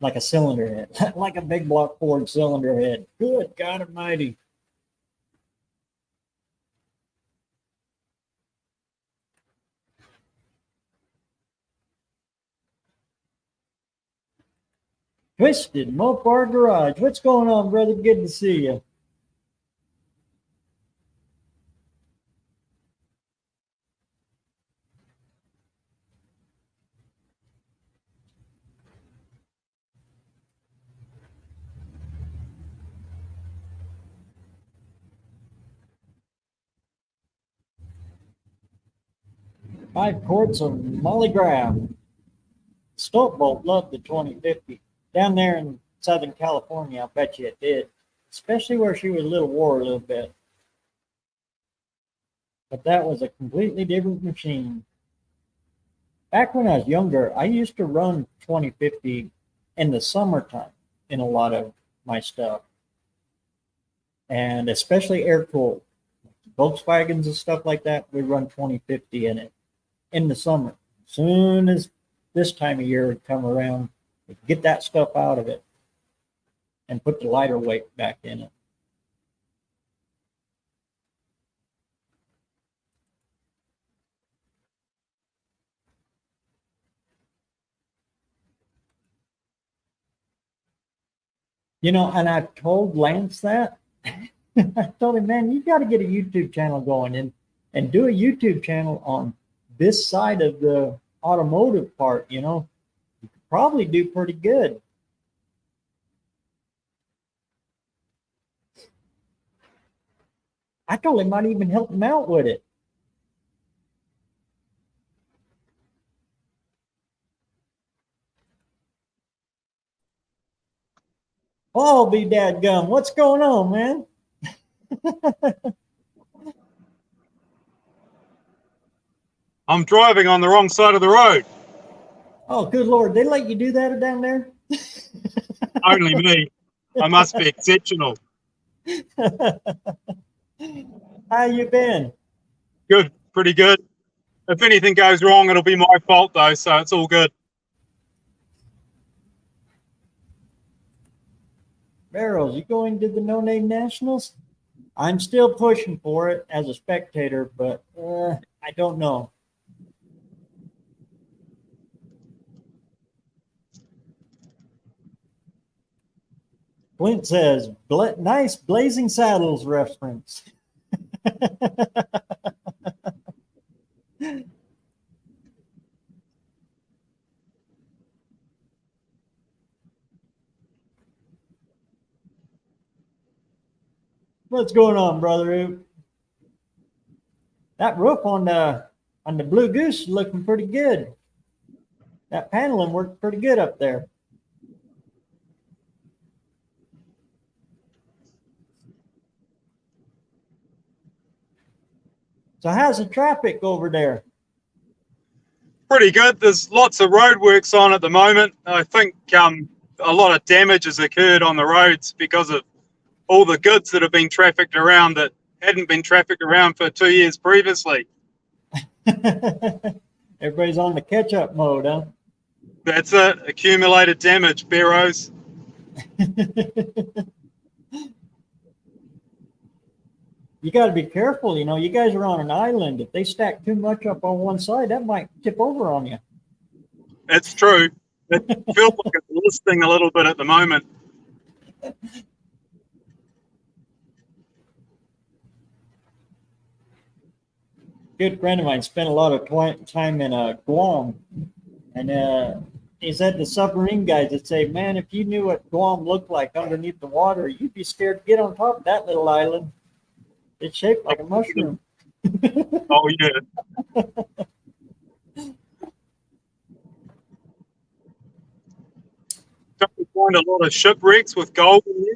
Like a cylinder head, like a big block Ford cylinder head. Good God Almighty. Twisted Mopar Garage. What's going on, brother? Good to see you. Five quarts of Molly Graham. Stoltbolt loved the 2050. Down there in Southern California, I bet you it did. Especially where she was a little wore a little bit. But that was a completely different machine. Back when I was younger, I used to run 2050 in the summertime in a lot of my stuff. And especially air-cooled. Volkswagens and stuff like that, we run 2050 in it in the summer. As soon as this time of year would come around, we'd get that stuff out of it and put the lighter weight back in it. You know, and I've told Lance that. I told him, man, you got to get a YouTube channel going and do a YouTube channel on this side of the automotive part. You know, you could probably do pretty good. I told him I'd even help him out with it. Oh, be dadgum. What's going on, man? I'm driving on the wrong side of the road. Oh, good Lord. They let you do that down there? Only me. I must be exceptional. How you been? Good, pretty good. If anything goes wrong, it'll be my fault though, so it's all good. BareRose, you going to the No Name Nationals? I'm still pushing for it as a spectator, but I don't know. Clint says, nice Blazing Saddles reference. What's going on, brother? That roof on the Blue Goose is looking pretty good. That paneling worked pretty good up there. So how's the traffic over there? Pretty good. There's lots of roadworks on at the moment. I think a lot of damage has occurred on the roads because of all the goods that have been trafficked around that hadn't been trafficked around for 2 years previously. Everybody's on the catch-up mode, huh? That's it. Accumulated damage, BareRose. You got to be careful. You know, you guys are on an island. If they stack too much up on one side, that might tip over on you. It's true. It feels like it's listing a little bit at the moment. Good friend of mine spent a lot of time in Guam, and he said the submarine guys would say, man, if you knew what Guam looked like underneath the water, you'd be scared to get on top of that little island. It's shaped like a mushroom. Oh, yeah. Don't we find a lot of shipwrecks with gold in there?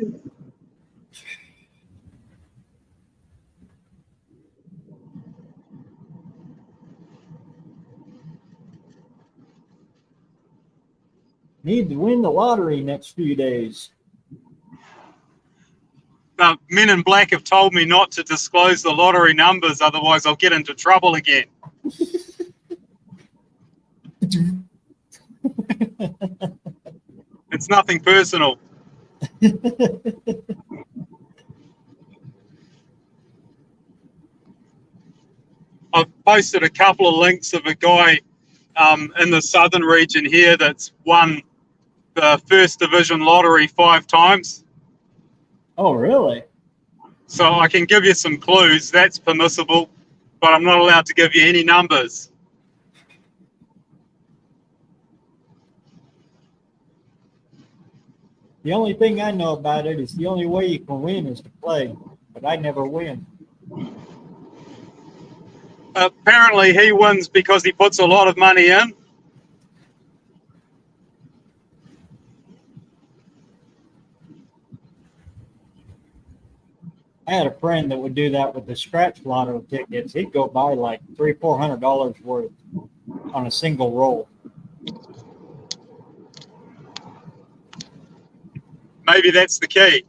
Need to win the lottery next few days. Men in Black have told me not to disclose the lottery numbers, otherwise I'll get into trouble again. It's nothing personal. I've posted a couple of links of a guy in the southern region here that's won the first division lottery 5 times. Oh, really? So I can give you some clues. That's permissible, but I'm not allowed to give you any numbers. The only thing I know about it is the only way you can win is to play, but I never win. Apparently he wins because he puts a lot of money in. I had a friend that would do that with the scratch lotto tickets. He'd go buy like $300-400 worth on a single roll. Maybe that's the key.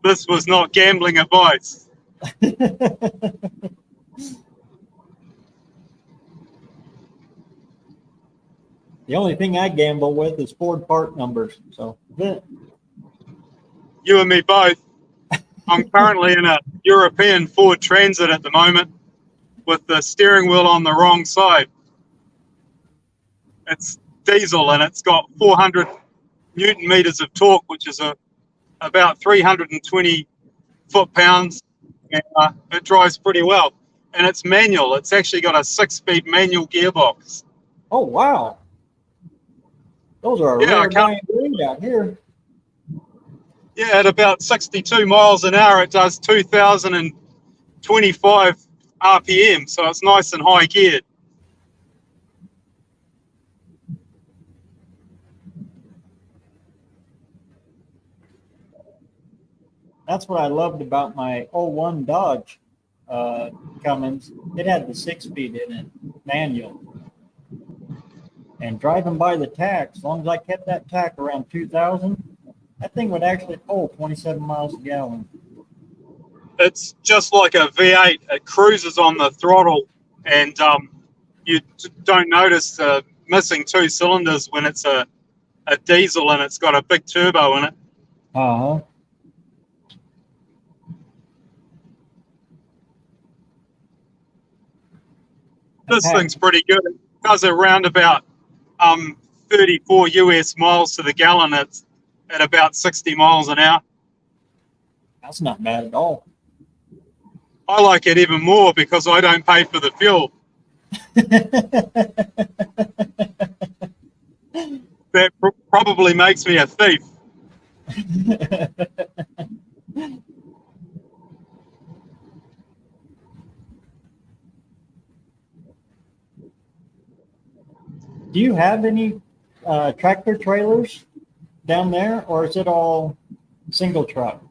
This was not gambling advice. The only thing I gamble with is Ford part numbers. So You and me both. I'm currently in a European Ford Transit at the moment with the steering wheel on the wrong side. It's diesel and it's got 400 Newton meters of torque, which is about 320 foot-pounds, and it drives pretty well. And it's manual. It's actually got a 6-speed manual gearbox. oh, wow. Those are a rare giant breed out here. Yeah, at about 62 miles an hour, it does 2,025 RPM, so it's nice and high geared. That's what I loved about my '01 Dodge Cummins. It had the 6-speed in it, manual. And driving by the tack, as long as I kept that tack around 2,000, that thing would actually pull 27 miles a gallon. It's just like a V8. It cruises on the throttle, and you don't notice missing 2 cylinders when it's a diesel and it's got a big turbo in it. Uh-huh. This thing's pretty good. It does around about 34 US miles to the gallon. It's at about 60 miles an hour. That's not bad at all. I like it even more because I don't pay for the fuel. That probably makes me a thief. Do you have any tractor trailers down there, or is it all single truck?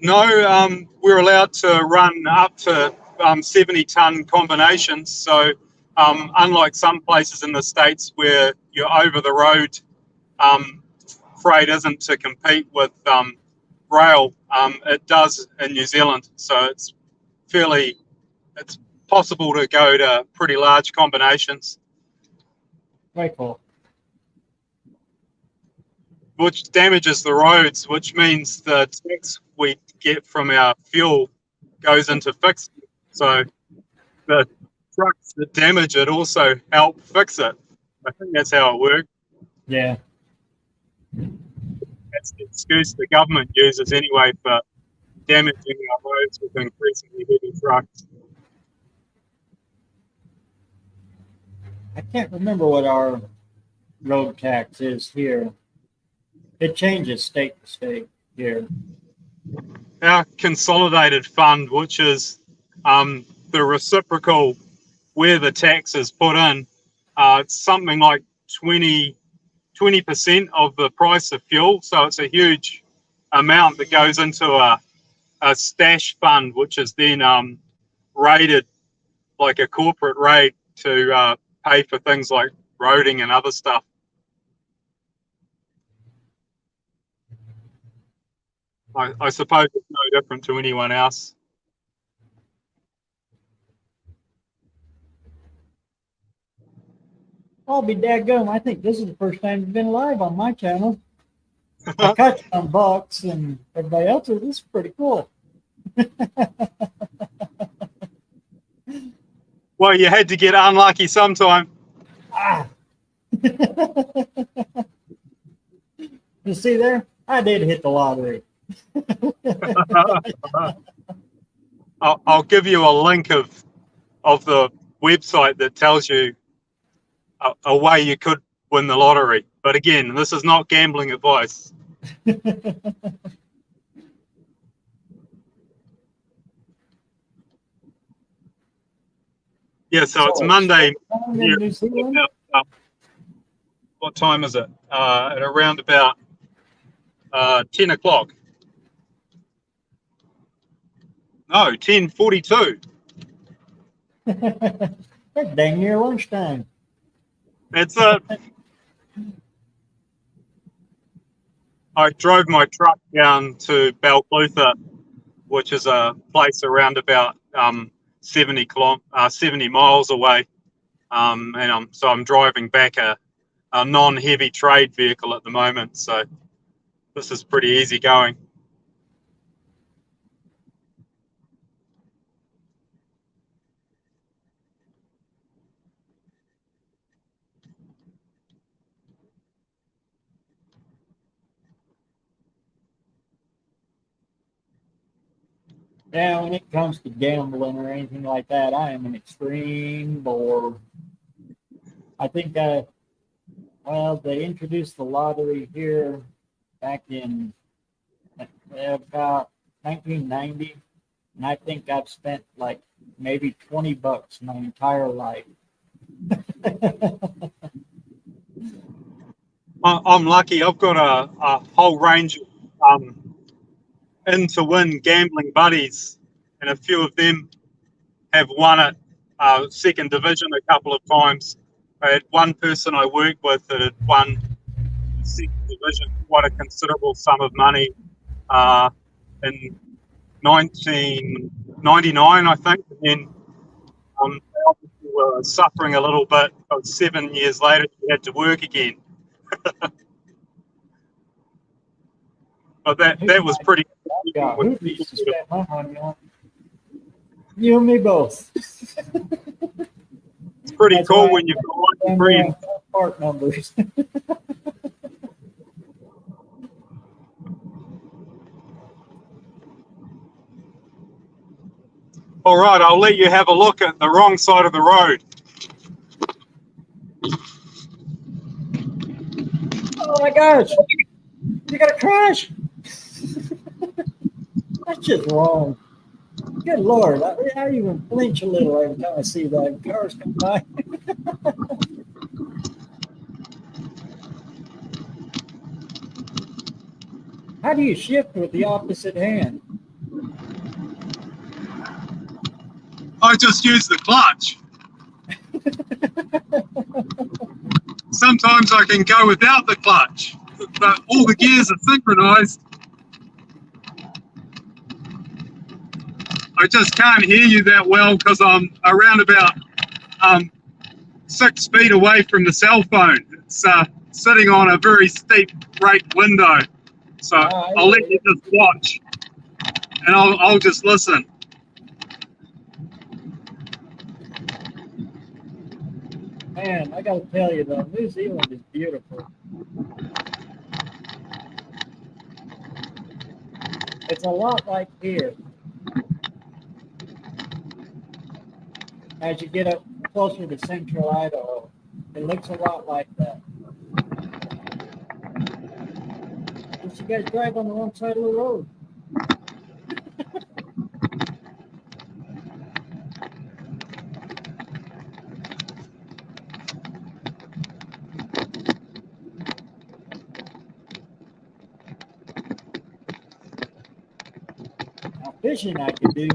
No, we're allowed to run up to 70-ton combinations. So unlike some places in the States where your over-the-road freight isn't to compete with rail, it does in New Zealand. So it's possible to go to pretty large combinations. Very cool. Which damages the roads, which means the tax we get from our fuel goes into fixing. So the trucks that damage it also help fix it. I think that's how it works. Yeah. That's the excuse the government uses anyway for damaging our roads with increasingly heavy trucks. I can't remember what our road tax is here. It changes state to state here. Our consolidated fund, which is the reciprocal where the tax is put in, it's something like 20% of the price of fuel. So it's a huge amount that goes into a stash fund, which is then rated like a corporate rate to pay for things like roading and other stuff. I suppose it's no different to anyone else. I'll be dadgum. I think this is the first time you've been live on my channel. I caught you on Bucks and everybody else's. This is pretty cool. Well, you had to get unlucky sometime. Ah. You see there? I did hit the lottery. I'll give you a link of the website that tells you a way you could win the lottery. But again, this is not gambling advice. Yeah, so it's Monday. What time is it? At around about 10 o'clock. No, 10:42. That's dang near lunchtime. That's it. I drove my truck down to Balclutha, which is a place around about 70 miles away, and I'm driving back a non-heavy trade vehicle at the moment. So this is pretty easy going. Yeah, when it comes to gambling or anything like that, I am an extreme bore. I think they introduced the lottery here back in about 1990, and I think I've spent like maybe $20 my entire life. I'm lucky. I've got a whole range of in-to-win gambling buddies, and a few of them have won it second division a couple of times. I had one person I worked with that had won second division quite a considerable sum of money in 1999, I think. And then they obviously were suffering a little bit. About 7 years later, she had to work again. But that was pretty. You and me both. It's pretty cool when you've got one friend. Part numbers. All right, I'll let you have a look at the wrong side of the road. Oh my gosh! You got a crash! That's just wrong. Good Lord, I even flinch a little every time I see that cars come by. How do you shift with the opposite hand? I just use the clutch. Sometimes I can go without the clutch, but all the gears are synchronized. I just can't hear you that well because I'm around about 6 feet away from the cell phone. It's sitting on a very steep rate window. So I'll let you just watch and I'll just listen. Man, I gotta tell you though, New Zealand is beautiful. It's a lot like here. As you get up closer to central Idaho, it looks a lot like that. Just you guys drive on the wrong side of the road. Now fishing I could do.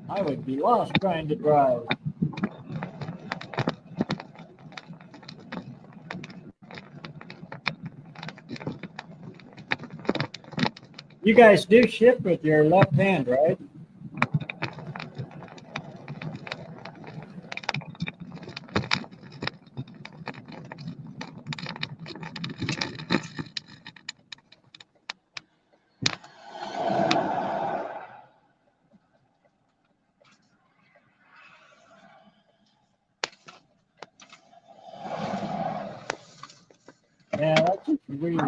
I would be lost trying to drive. You guys do shift with your left hand, right? Yeah, that's just weird.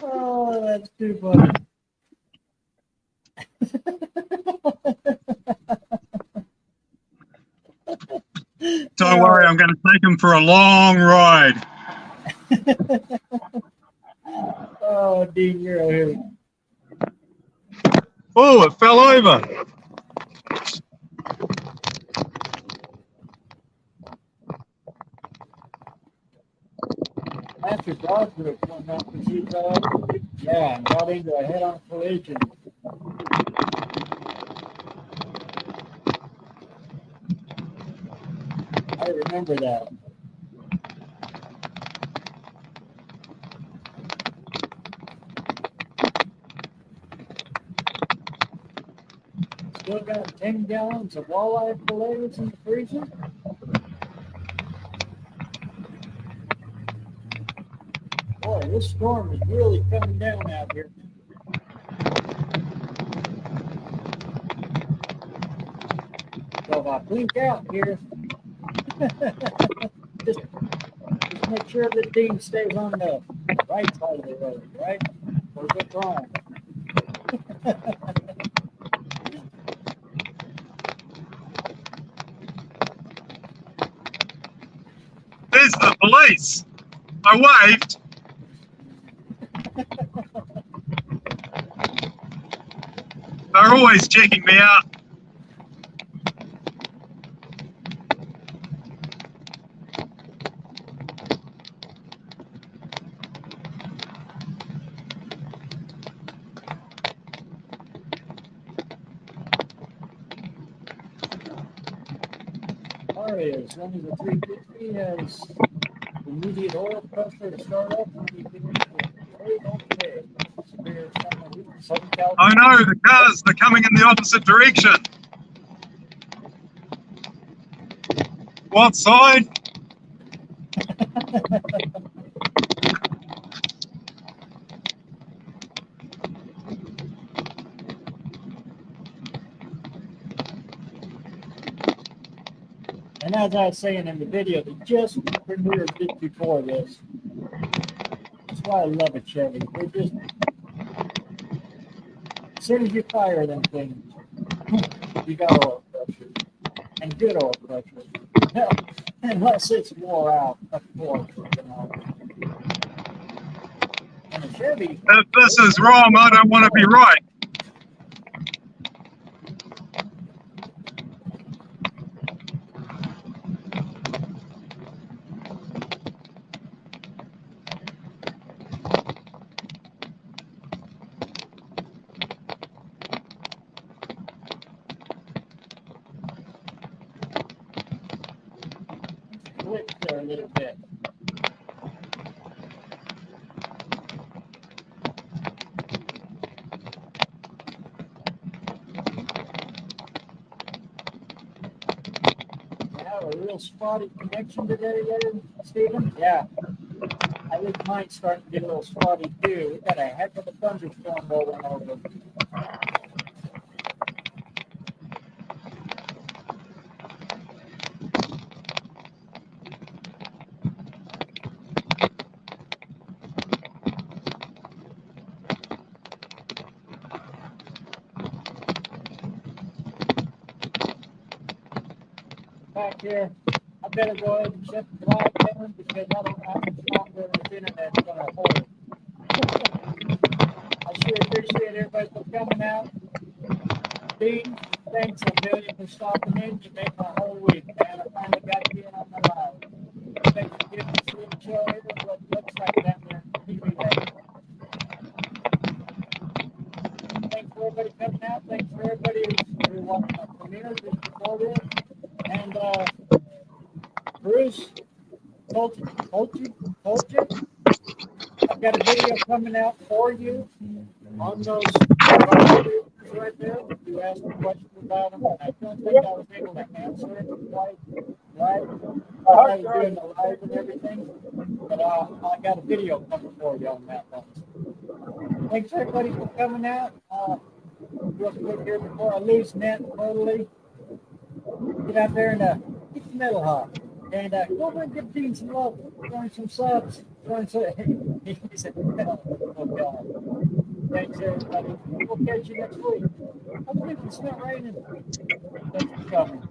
Oh, that's too funny. Don't worry, I'm going to take him for a long ride. Oh, Dean, you're a hoot. Oh, it fell over. Master Dodge would have come out to see that. Yeah, and got into a head-on collision. I remember that. Still got 10 gallons of walleye fillets in the freezer. Boy, this storm is really coming down out here. So if I blink out here, just make sure the Dean stays on the right side of the road, right? Or is it wrong? There's the police. I waved. They're always checking me out. car is running the 350, has immediate oil pressure to start up. Okay. Oh no, the cars, they're coming in the opposite direction. What side? And as I was saying in the video, they just premiered just before this. That's why I love a Chevy. They just, as soon as you fire them things, you got oil pressure. And good oil pressure. Unless it's wore out, of course. You know. And a Chevy. If this is wrong, I don't want to be right. Switch there a little bit. You have a real spotty connection today there, Stephen? Yeah. I think mine's starting to get a little spotty too. We got a heck of a thunderstorm rolling over. Back here, I better go ahead and shut the live down because I don't have much longer this internet's going to hold. I sure appreciate everybody for coming out. Dean, thanks a million for stopping in. You made my whole week, man. I finally got you in on the live. Thanks for giving us a little show here. What looks like down there in TV land. Thanks for everybody coming out. Thanks for everybody who's watching our premiere just before this. And Bruce, Culture, I've got a video coming out for you on those right there. You asked a question about them, and I don't think I was able to answer it quite right. I was doing the live and everything, but I got a video coming for you on that one. Thanks everybody for coming out. Real quick here before I lose net totally. Get out there and get the metal hot. And go over and give Dean some love, throwing some subs, throwing some. He said, oh God. Thanks, everybody. We'll catch you next week. Hopefully, it's not raining. Thanks for coming.